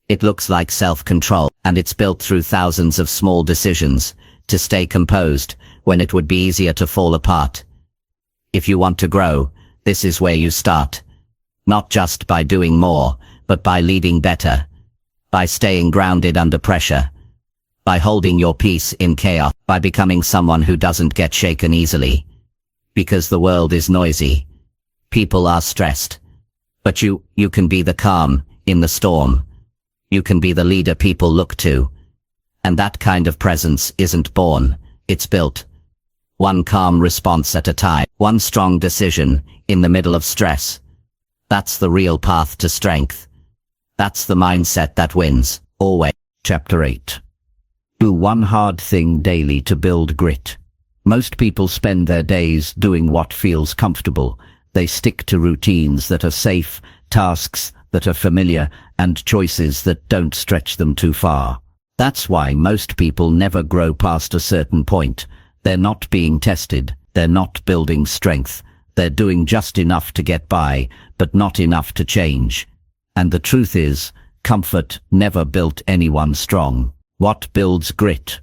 It looks like self-control, and it's built through thousands of small decisions to stay composed when it would be easier to fall apart. If you want to grow, this is where you start. Not just by doing more, but by leading better. By staying grounded under pressure. By holding your peace in chaos. By becoming someone who doesn't get shaken easily. Because the world is noisy. People are stressed. But you can be the calm in the storm. You can be the leader people look to. And that kind of presence isn't born, it's built. One calm response at a time. One strong decision in the middle of stress. That's the real path to strength. That's the mindset that wins, always. Chapter 8. Do one hard thing daily to build grit. Most people spend their days doing what feels comfortable. They stick to routines that are safe, tasks that are familiar, and choices that don't stretch them too far. That's why most people never grow past a certain point. They're not being tested. They're not building strength. They're doing just enough to get by, but not enough to change. And the truth is, comfort never built anyone strong. What builds grit?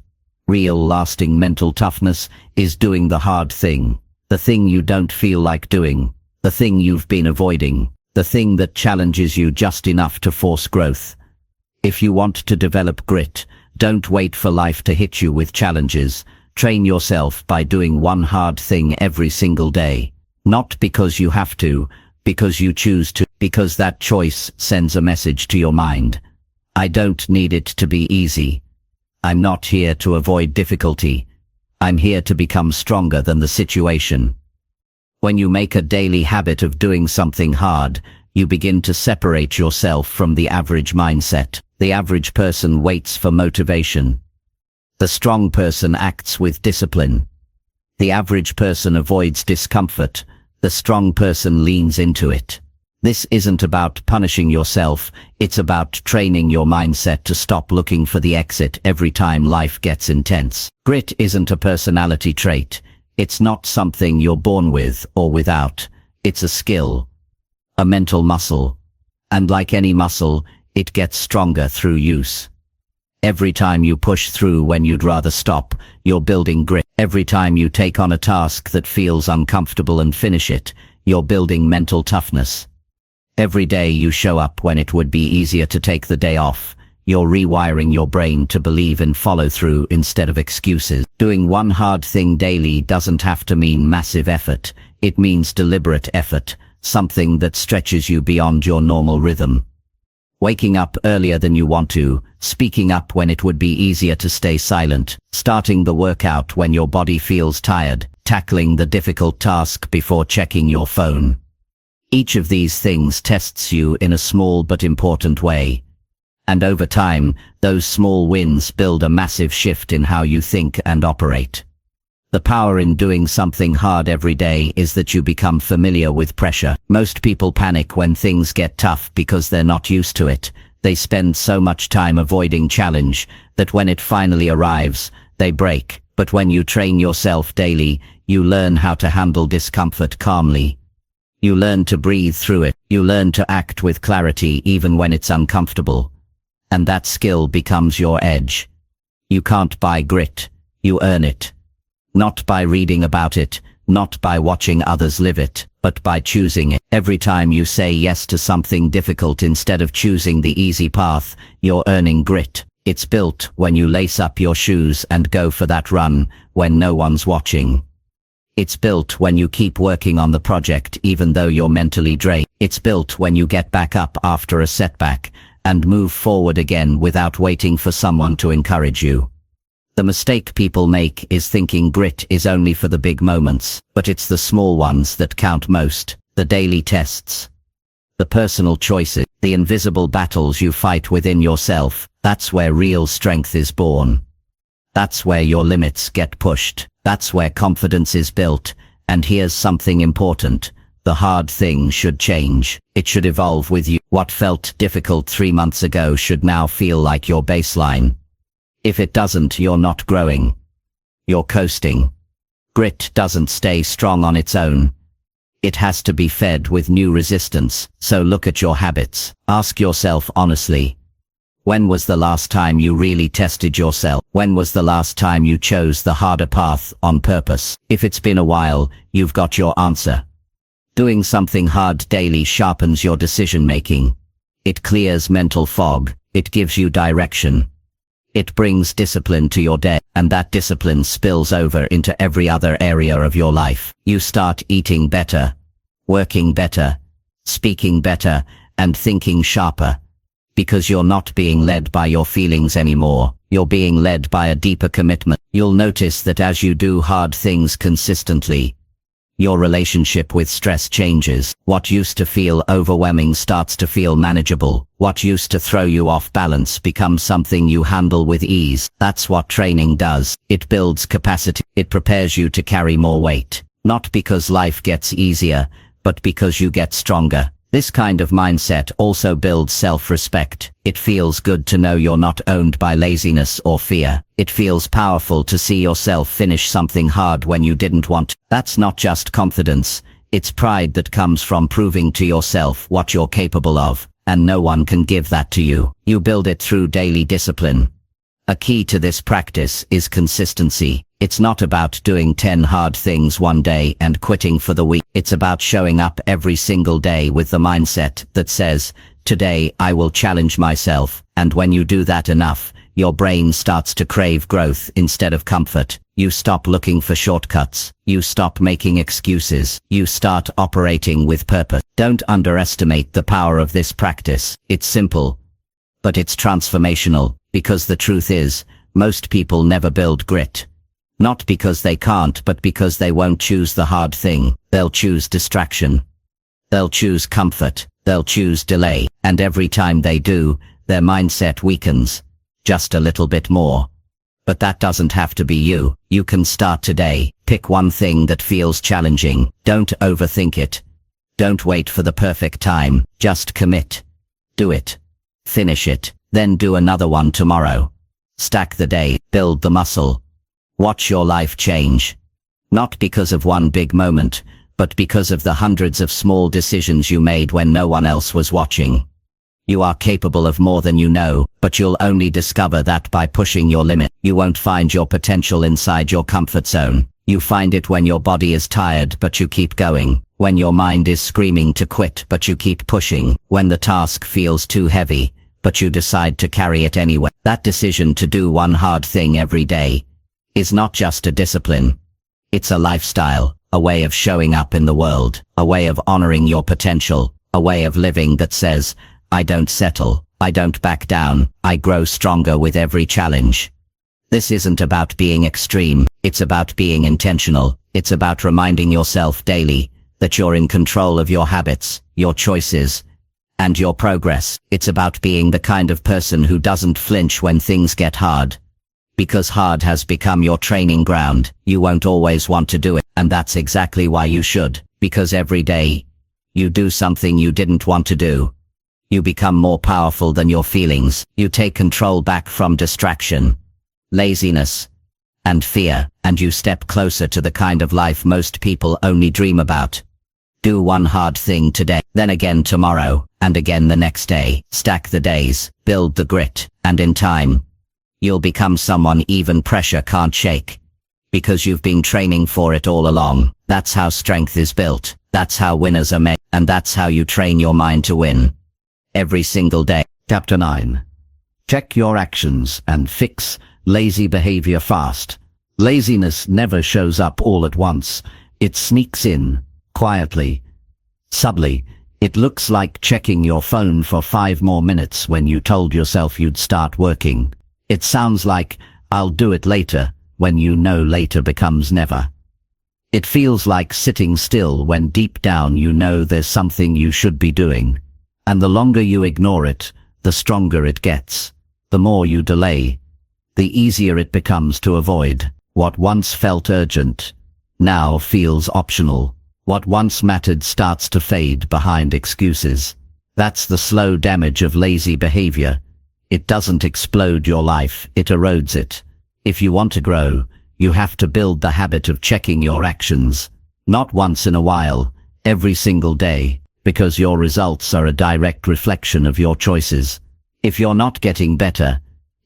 Real lasting mental toughness is doing the hard thing. The thing you don't feel like doing. The thing you've been avoiding. The thing that challenges you just enough to force growth. If you want to develop grit, don't wait for life to hit you with challenges. Train yourself by doing one hard thing every single day. Not because you have to, because you choose to, because that choice sends a message to your mind. I don't need it to be easy. I'm not here to avoid difficulty. I'm here to become stronger than the situation. When you make a daily habit of doing something hard, you begin to separate yourself from the average mindset. The average person waits for motivation. The strong person acts with discipline. The average person avoids discomfort. The strong person leans into it. This isn't about punishing yourself, it's about training your mindset to stop looking for the exit every time life gets intense. Grit isn't a personality trait. It's not something you're born with or without. It's a skill. A mental muscle. And like any muscle, it gets stronger through use. Every time you push through when you'd rather stop, you're building grit. Every time you take on a task that feels uncomfortable and finish it, you're building mental toughness. Every day you show up when it would be easier to take the day off, you're rewiring your brain to believe in follow-through instead of excuses. Doing one hard thing daily doesn't have to mean massive effort. It means deliberate effort, something that stretches you beyond your normal rhythm. Waking up earlier than you want to, speaking up when it would be easier to stay silent, starting the workout when your body feels tired, tackling the difficult task before checking your phone. Each of these things tests you in a small but important way. And over time, those small wins build a massive shift in how you think and operate. The power in doing something hard every day is that you become familiar with pressure. Most people panic when things get tough because they're not used to it. They spend so much time avoiding challenge that when it finally arrives, they break. But when you train yourself daily, you learn how to handle discomfort calmly. You learn to breathe through it. You learn to act with clarity even when it's uncomfortable. And that skill becomes your edge. You can't buy grit. You earn it. Not by reading about it, not by watching others live it, but by choosing it. Every time you say yes to something difficult instead of choosing the easy path, you're earning grit. It's built when you lace up your shoes and go for that run when no one's watching. It's built when you keep working on the project even though you're mentally drained. It's built when you get back up after a setback and move forward again without waiting for someone to encourage you. The mistake people make is thinking grit is only for the big moments, but it's the small ones that count most, the daily tests, the personal choices, the invisible battles you fight within yourself. That's where real strength is born. That's where your limits get pushed. That's where confidence is built. And here's something important. The hard thing should change. It should evolve with you. What felt difficult 3 months ago should now feel like your baseline. If it doesn't, you're not growing. You're coasting. Grit doesn't stay strong on its own. It has to be fed with new resistance. So look at your habits. Ask yourself honestly. When was the last time you really tested yourself? When was the last time you chose the harder path on purpose? If it's been a while, you've got your answer. Doing something hard daily sharpens your decision-making. It clears mental fog. It gives you direction. It brings discipline to your day, and that discipline spills over into every other area of your life. You start eating better, working better, speaking better, and thinking sharper. Because you're not being led by your feelings anymore. You're being led by a deeper commitment. You'll notice that as you do hard things consistently, your relationship with stress changes. What used to feel overwhelming starts to feel manageable. What used to throw you off balance becomes something you handle with ease. That's what training does. It builds capacity. It prepares you to carry more weight. Not because life gets easier, but because you get stronger. This kind of mindset also builds self-respect. It feels good to know you're not owned by laziness or fear. It feels powerful to see yourself finish something hard when you didn't want. That's not just confidence. It's pride that comes from proving to yourself what you're capable of, and no one can give that to you. You build it through daily discipline. A key to this practice is consistency. It's not about doing 10 hard things one day and quitting for the week. It's about showing up every single day with the mindset that says, today I will challenge myself. And when you do that enough, your brain starts to crave growth instead of comfort. You stop looking for shortcuts. You stop making excuses. You start operating with purpose. Don't underestimate the power of this practice. It's simple, but it's transformational, because the truth is, most people never build grit. Not because they can't, but because they won't choose the hard thing. They'll choose distraction. They'll choose comfort. They'll choose delay. And every time they do, their mindset weakens. Just a little bit more. But that doesn't have to be you. You can start today. Pick one thing that feels challenging. Don't overthink it. Don't wait for the perfect time. Just commit. Do it. Finish it. Then do another one tomorrow. Stack the day. Build the muscle. Watch your life change. Not because of one big moment, but because of the hundreds of small decisions you made when no one else was watching. You are capable of more than you know, but you'll only discover that by pushing your limit. You won't find your potential inside your comfort zone. You find it when your body is tired but you keep going. When your mind is screaming to quit but you keep pushing. When the task feels too heavy, but you decide to carry it anyway. That decision to do one hard thing every day is not just a discipline. It's a lifestyle, a way of showing up in the world, a way of honoring your potential, a way of living that says, I don't settle, I don't back down, I grow stronger with every challenge. This isn't about being extreme, it's about being intentional. It's about reminding yourself daily that you're in control of your habits, your choices, and your progress. It's about being the kind of person who doesn't flinch when things get hard. Because hard has become your training ground, you won't always want to do it, and that's exactly why you should. Because every day, you do something you didn't want to do. You become more powerful than your feelings. You take control back from distraction, laziness, and fear, and you step closer to the kind of life most people only dream about. Do one hard thing today, then again tomorrow, and again the next day. Stack the days, build the grit, and in time, you'll become someone even pressure can't shake. Because you've been training for it all along. That's how strength is built. That's how winners are made. And that's how you train your mind to win. Every single day. Chapter 9. Check your actions and fix lazy behavior fast. Laziness never shows up all at once. It sneaks in, quietly, subtly, It looks like checking your phone for 5 more minutes when you told yourself you'd start working. It sounds like, "I'll do it later," when you know later becomes never. It feels like sitting still when deep down you know there's something you should be doing. And the longer you ignore it, the stronger it gets. The more you delay, the easier it becomes to avoid. What once felt urgent now feels optional. What once mattered starts to fade behind excuses. That's the slow damage of lazy behavior. It doesn't explode your life, it erodes it. If you want to grow, you have to build the habit of checking your actions. Not once in a while, every single day, because your results are a direct reflection of your choices. If you're not getting better,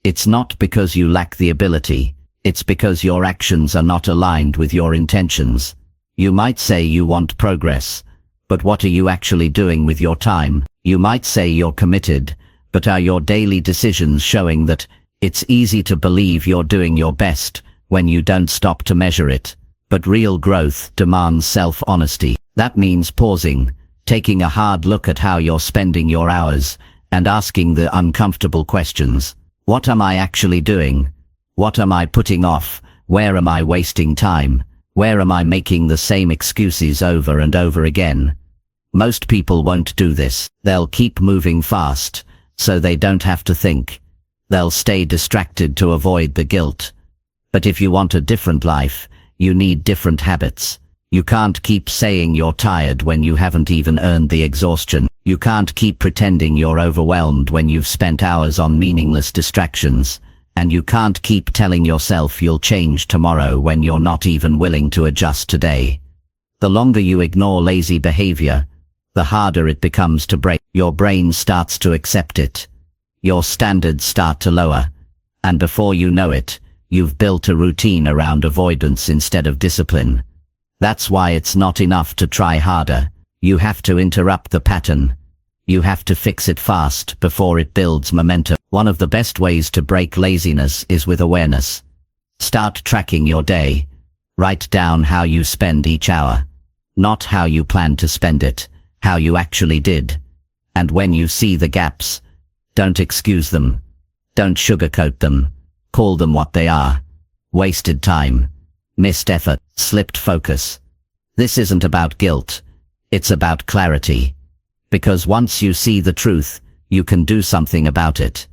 it's not because you lack the ability, it's because your actions are not aligned with your intentions. You might say you want progress, but what are you actually doing with your time? You might say you're committed, but are your daily decisions showing that? It's easy to believe you're doing your best when you don't stop to measure it. But real growth demands self-honesty. That means pausing, taking a hard look at how you're spending your hours, and asking the uncomfortable questions. What am I actually doing? What am I putting off? Where am I wasting time? Where am I making the same excuses over and over again? Most people won't do this. They'll keep moving fast, so they don't have to think. They'll stay distracted to avoid the guilt. But if you want a different life, you need different habits. You can't keep saying you're tired when you haven't even earned the exhaustion. You can't keep pretending you're overwhelmed when you've spent hours on meaningless distractions. And you can't keep telling yourself you'll change tomorrow when you're not even willing to adjust today. The longer you ignore lazy behavior, the harder it becomes to break. Your brain starts to accept it. Your standards start to lower. And before you know it, you've built a routine around avoidance instead of discipline. That's why it's not enough to try harder. You have to interrupt the pattern. You have to fix it fast before it builds momentum. One of the best ways to break laziness is with awareness. Start tracking your day. Write down how you spend each hour. Not how you plan to spend it, how you actually did. And when you see the gaps, don't excuse them. Don't sugarcoat them. Call them what they are. Wasted time. Missed effort. Slipped focus. This isn't about guilt. It's about clarity. Because once you see the truth, you can do something about it.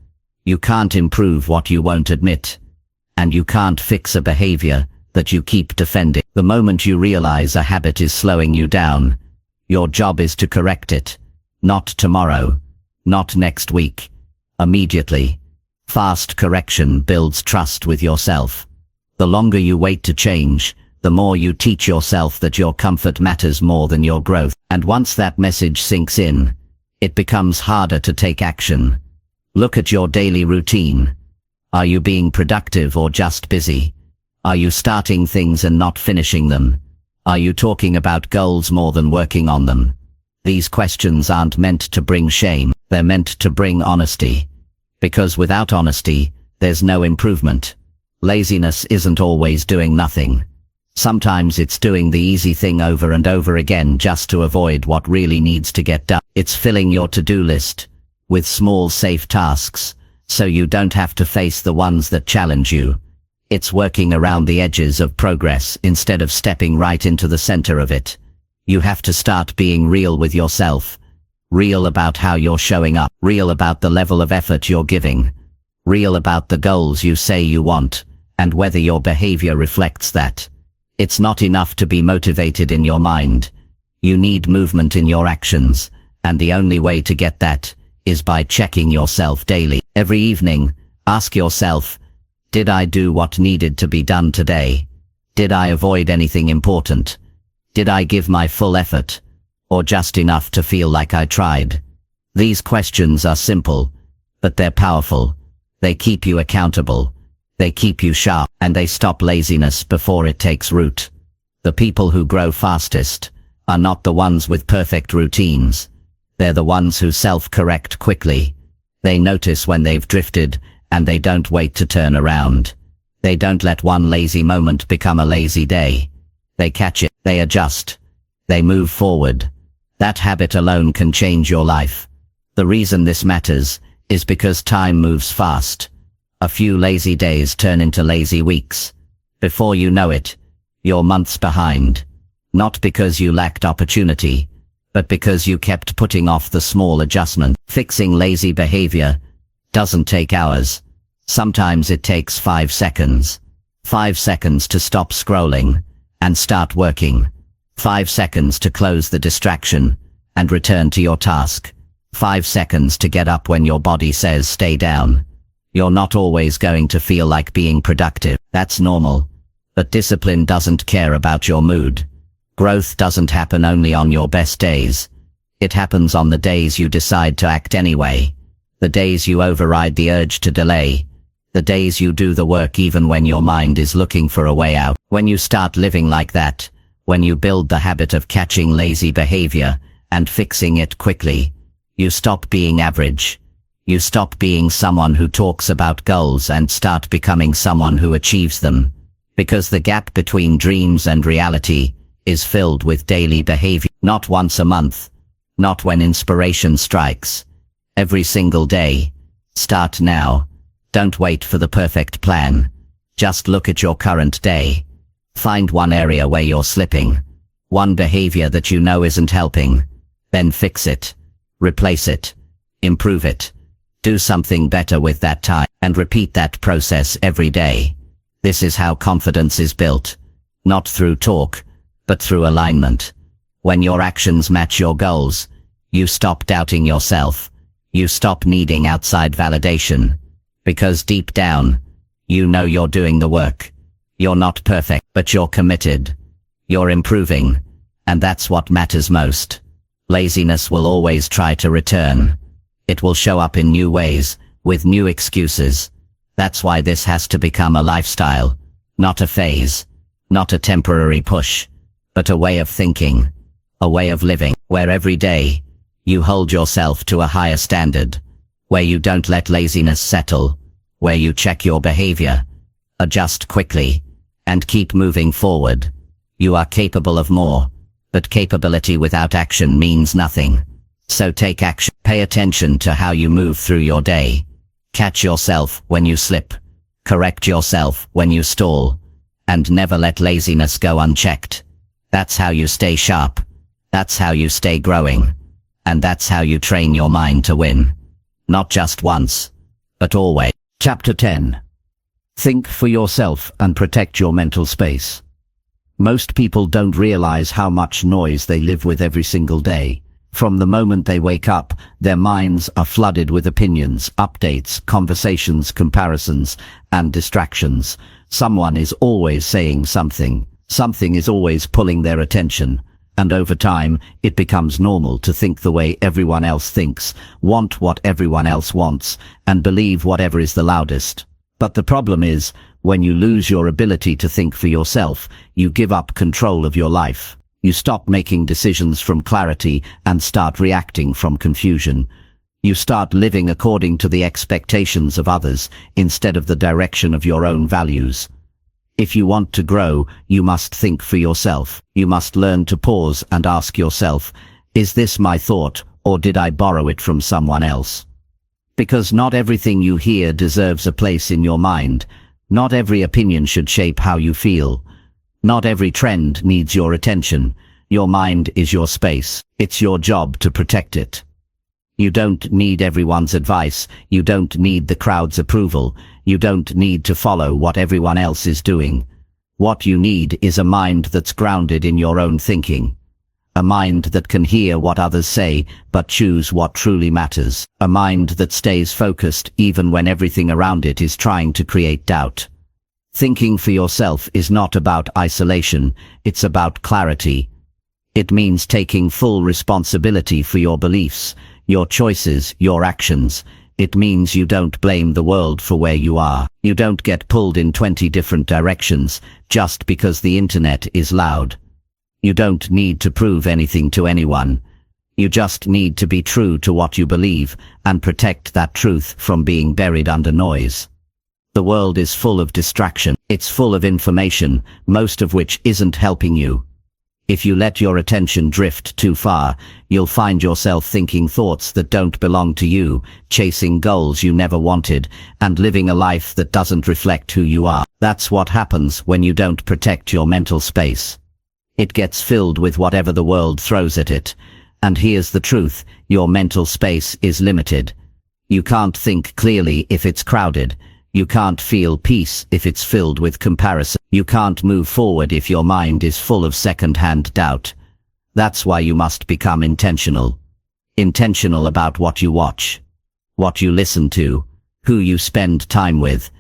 You can't improve what you won't admit. And you can't fix a behavior that you keep defending. The moment you realize a habit is slowing you down, your job is to correct it. Not tomorrow. Not next week. Immediately. Fast correction builds trust with yourself. The longer you wait to change, the more you teach yourself that your comfort matters more than your growth. And once that message sinks in, it becomes harder to take action. Look at your daily routine. Are you being productive or just busy? Are you starting things and not finishing them? Are you talking about goals more than working on them? These questions aren't meant to bring shame, they're meant to bring honesty. Because without honesty, there's no improvement. Laziness isn't always doing nothing. Sometimes it's doing the easy thing over and over again just to avoid what really needs to get done. It's filling your to-do list with small, safe tasks, so you don't have to face the ones that challenge you. It's working around the edges of progress instead of stepping right into the center of it. You have to start being real with yourself. Real about how you're showing up. Real about the level of effort you're giving. Real about the goals you say you want, and whether your behavior reflects that. It's not enough to be motivated in your mind. You need movement in your actions, and the only way to get that is by checking yourself daily. Every evening, ask yourself, did I do what needed to be done today? Did I avoid anything important? Did I give my full effort, or just enough to feel like I tried? These questions are simple, but they're powerful. They keep you accountable. They keep you sharp, and they stop laziness before it takes root. The people who grow fastest are not the ones with perfect routines. They're the ones who self-correct quickly. They notice when they've drifted, and they don't wait to turn around. They don't let one lazy moment become a lazy day. They catch it, they adjust, they move forward. That habit alone can change your life. The reason this matters is because time moves fast. A few lazy days turn into lazy weeks. Before you know it, you're months behind. Not because you lacked opportunity, but because you kept putting off the small adjustment. Fixing lazy behavior doesn't take hours. Sometimes it takes 5 seconds. 5 seconds to stop scrolling and start working. 5 seconds to close the distraction and return to your task. 5 seconds to get up when your body says stay down. You're not always going to feel like being productive. That's normal. But discipline doesn't care about your mood. Growth doesn't happen only on your best days. It happens on the days you decide to act anyway. The days you override the urge to delay. The days you do the work even when your mind is looking for a way out. When you start living like that, when you build the habit of catching lazy behavior and fixing it quickly, you stop being average. You stop being someone who talks about goals and start becoming someone who achieves them. Because the gap between dreams and reality is filled with daily behavior. Not once a month. Not when inspiration strikes. Every single day. Start now. Don't wait for the perfect plan. Just look at your current day. Find one area where you're slipping. One behavior that you know isn't helping. Then fix it. Replace it. Improve it. Do something better with that time. And repeat that process every day. This is how confidence is built. Not through talk, but through alignment. When your actions match your goals, you stop doubting yourself. You stop needing outside validation. Because deep down, you know you're doing the work. You're not perfect, but you're committed. You're improving. And that's what matters most. Laziness will always try to return. It will show up in new ways, with new excuses. That's why this has to become a lifestyle, not a phase, not a temporary push, but a way of thinking, a way of living, where every day, you hold yourself to a higher standard, where you don't let laziness settle, where you check your behavior, adjust quickly, and keep moving forward. You are capable of more, but capability without action means nothing. So take action. Pay attention to how you move through your day. Catch yourself when you slip. Correct yourself when you stall. And never let laziness go unchecked. That's how you stay sharp. That's how you stay growing. And that's how you train your mind to win. Not just once, but always. Chapter 10. Think for yourself and protect your mental space. Most people don't realize how much noise they live with every single day. From the moment they wake up, their minds are flooded with opinions, updates, conversations, comparisons, and distractions. Someone is always saying something. Something is always pulling their attention. And over time, it becomes normal to think the way everyone else thinks, want what everyone else wants, and believe whatever is the loudest. But the problem is, when you lose your ability to think for yourself, you give up control of your life. You stop making decisions from clarity and start reacting from confusion. You start living according to the expectations of others instead of the direction of your own values. If you want to grow, you must think for yourself. You must learn to pause and ask yourself, is this my thought, or did I borrow it from someone else? Because not everything you hear deserves a place in your mind. Not every opinion should shape how you feel. Not every trend needs your attention. Your mind is your space. It's your job to protect it. You don't need everyone's advice. You don't need the crowd's approval. You don't need to follow what everyone else is doing. What you need is a mind that's grounded in your own thinking. A mind that can hear what others say, but choose what truly matters. A mind that stays focused even when everything around it is trying to create doubt. Thinking for yourself is not about isolation, it's about clarity. It means taking full responsibility for your beliefs, your choices, your actions. It means you don't blame the world for where you are. You don't get pulled in 20 different directions just because the internet is loud. You don't need to prove anything to anyone. You just need to be true to what you believe and protect that truth from being buried under noise. The world is full of distraction. It's full of information, most of which isn't helping you. If you let your attention drift too far, you'll find yourself thinking thoughts that don't belong to you, chasing goals you never wanted, and living a life that doesn't reflect who you are. That's what happens when you don't protect your mental space. It gets filled with whatever the world throws at it. And here's the truth, your mental space is limited. You can't think clearly if it's crowded. You can't feel peace if it's filled with comparison. You can't move forward if your mind is full of second-hand doubt. That's why you must become intentional. Intentional about what you watch, what you listen to, who you spend time with,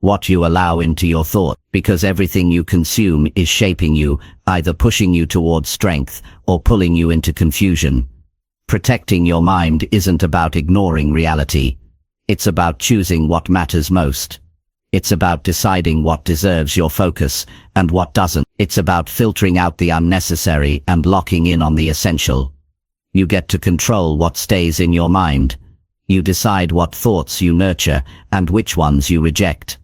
what you allow into your thought, because everything you consume is shaping you, either pushing you towards strength or pulling you into confusion. Protecting your mind isn't about ignoring reality. It's about choosing what matters most. It's about deciding what deserves your focus and what doesn't. It's about filtering out the unnecessary and locking in on the essential. You get to control what stays in your mind. You decide what thoughts you nurture and which ones you reject.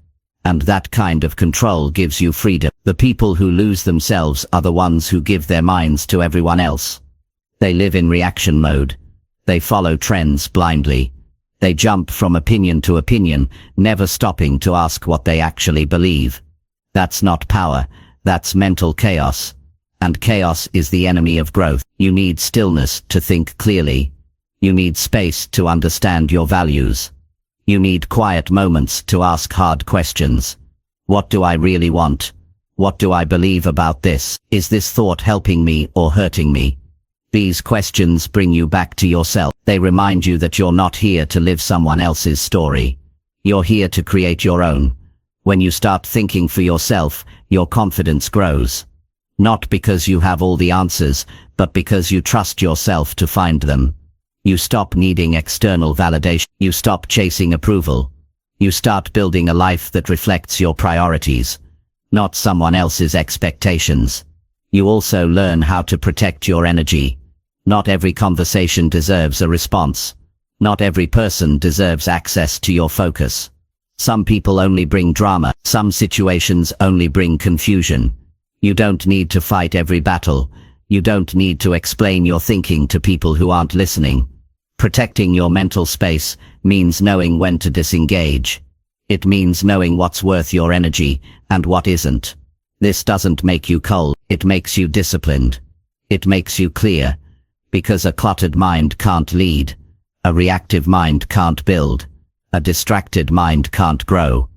And that kind of control gives you freedom. The people who lose themselves are the ones who give their minds to everyone else. They live in reaction mode. They follow trends blindly. They jump from opinion to opinion, never stopping to ask what they actually believe. That's not power, that's mental chaos. And chaos is the enemy of growth. You need stillness to think clearly. You need space to understand your values. You need quiet moments to ask hard questions. What do I really want? What do I believe about this? Is this thought helping me or hurting me? These questions bring you back to yourself. They remind you that you're not here to live someone else's story. You're here to create your own. When you start thinking for yourself, your confidence grows. Not because you have all the answers, but because you trust yourself to find them. You stop needing external validation. You stop chasing approval. You start building a life that reflects your priorities, not someone else's expectations. You also learn how to protect your energy. Not every conversation deserves a response. Not every person deserves access to your focus. Some people only bring drama. Some situations only bring confusion. You don't need to fight every battle. You don't need to explain your thinking to people who aren't listening. Protecting your mental space means knowing when to disengage. It means knowing what's worth your energy and what isn't. This doesn't make you cold. It makes you disciplined. It makes you clear. Because a cluttered mind can't lead. A reactive mind can't build. A distracted mind can't grow.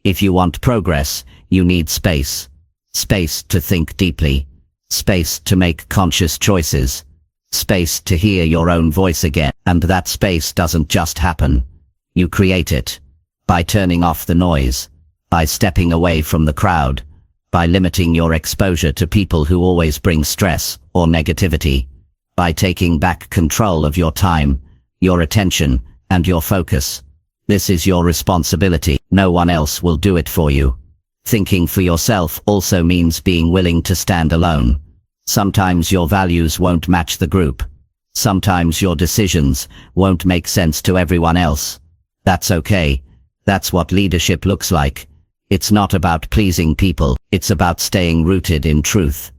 If you want progress, you need space. Space to think deeply. Space to make conscious choices. Space to hear your own voice again. And that space doesn't just happen. You create it. By turning off the noise. By stepping away from the crowd. By limiting your exposure to people who always bring stress or negativity. By taking back control of your time, your attention, and your focus. This is your responsibility. No one else will do it for you. Thinking for yourself also means being willing to stand alone. Sometimes your values won't match the group. Sometimes your decisions won't make sense to everyone else. That's okay. That's what leadership looks like. It's not about pleasing people. It's about staying rooted in truth.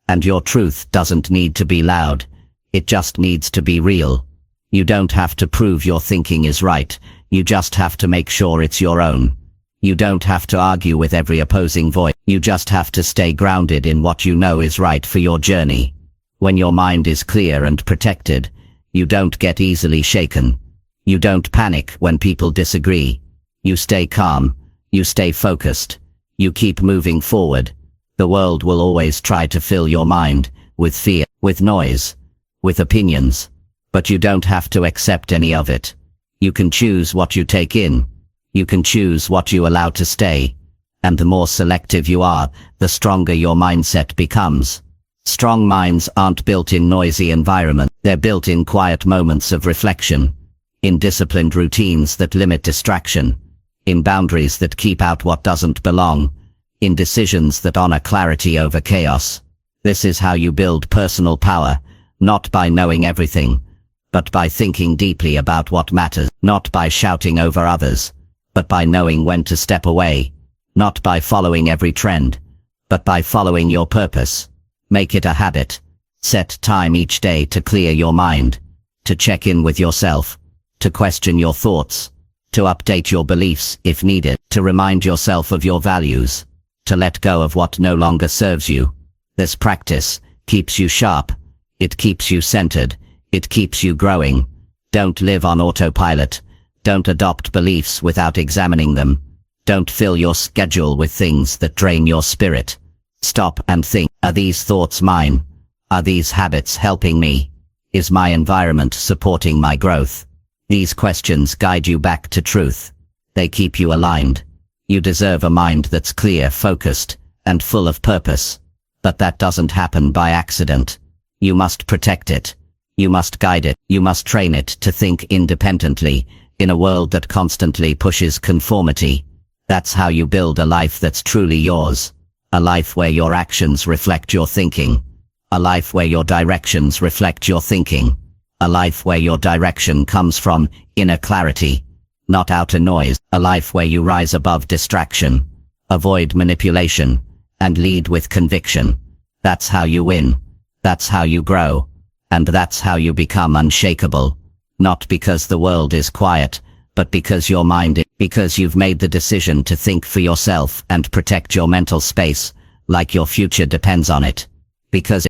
And your truth doesn't need to be loud. It just needs to be real. You don't have to prove your thinking is right. You just have to make sure it's your own. You don't have to argue with every opposing voice. You just have to stay grounded in what you know is right for your journey. When your mind is clear and protected, you don't get easily shaken. You don't panic when people disagree. You stay calm. You stay focused. You keep moving forward. The world will always try to fill your mind with fear, with noise, with opinions. But you don't have to accept any of it. You can choose what you take in. You can choose what you allow to stay. And the more selective you are, the stronger your mindset becomes. Strong minds aren't built in noisy environments. They're built in quiet moments of reflection. In disciplined routines that limit distraction. In boundaries that keep out what doesn't belong. In decisions that honor clarity over chaos. This is how you build personal power. Not by knowing everything, but by thinking deeply about what matters. Not by shouting over others, but by knowing when to step away. Not by following every trend, but by following your purpose. Make it a habit. Set time each day to clear your mind, to check in with yourself, to question your thoughts, to update your beliefs if needed, to remind yourself of your values, to let go of what no longer serves you. This practice keeps you sharp. It keeps you centered. It keeps you growing. Don't live on autopilot. Don't adopt beliefs without examining them. Don't fill your schedule with things that drain your spirit. Stop and think, are these thoughts mine? Are these habits helping me? Is my environment supporting my growth? These questions guide you back to truth. They keep you aligned. You deserve a mind that's clear, focused, and full of purpose. But that doesn't happen by accident. You must protect it. You must guide it. You must train it to think independently in a world that constantly pushes conformity. That's how you build a life that's truly yours. A life where your actions reflect your thinking. A life where your directions reflect your thinking. A life where your direction comes from inner clarity, not outer noise. A life where you rise above distraction, avoid manipulation, and lead with conviction. That's how you win. That's how you grow. And that's how you become unshakable. Not because the world is quiet, but because your mind is. Because you've made the decision to think for yourself and protect your mental space, like your future depends on it. Because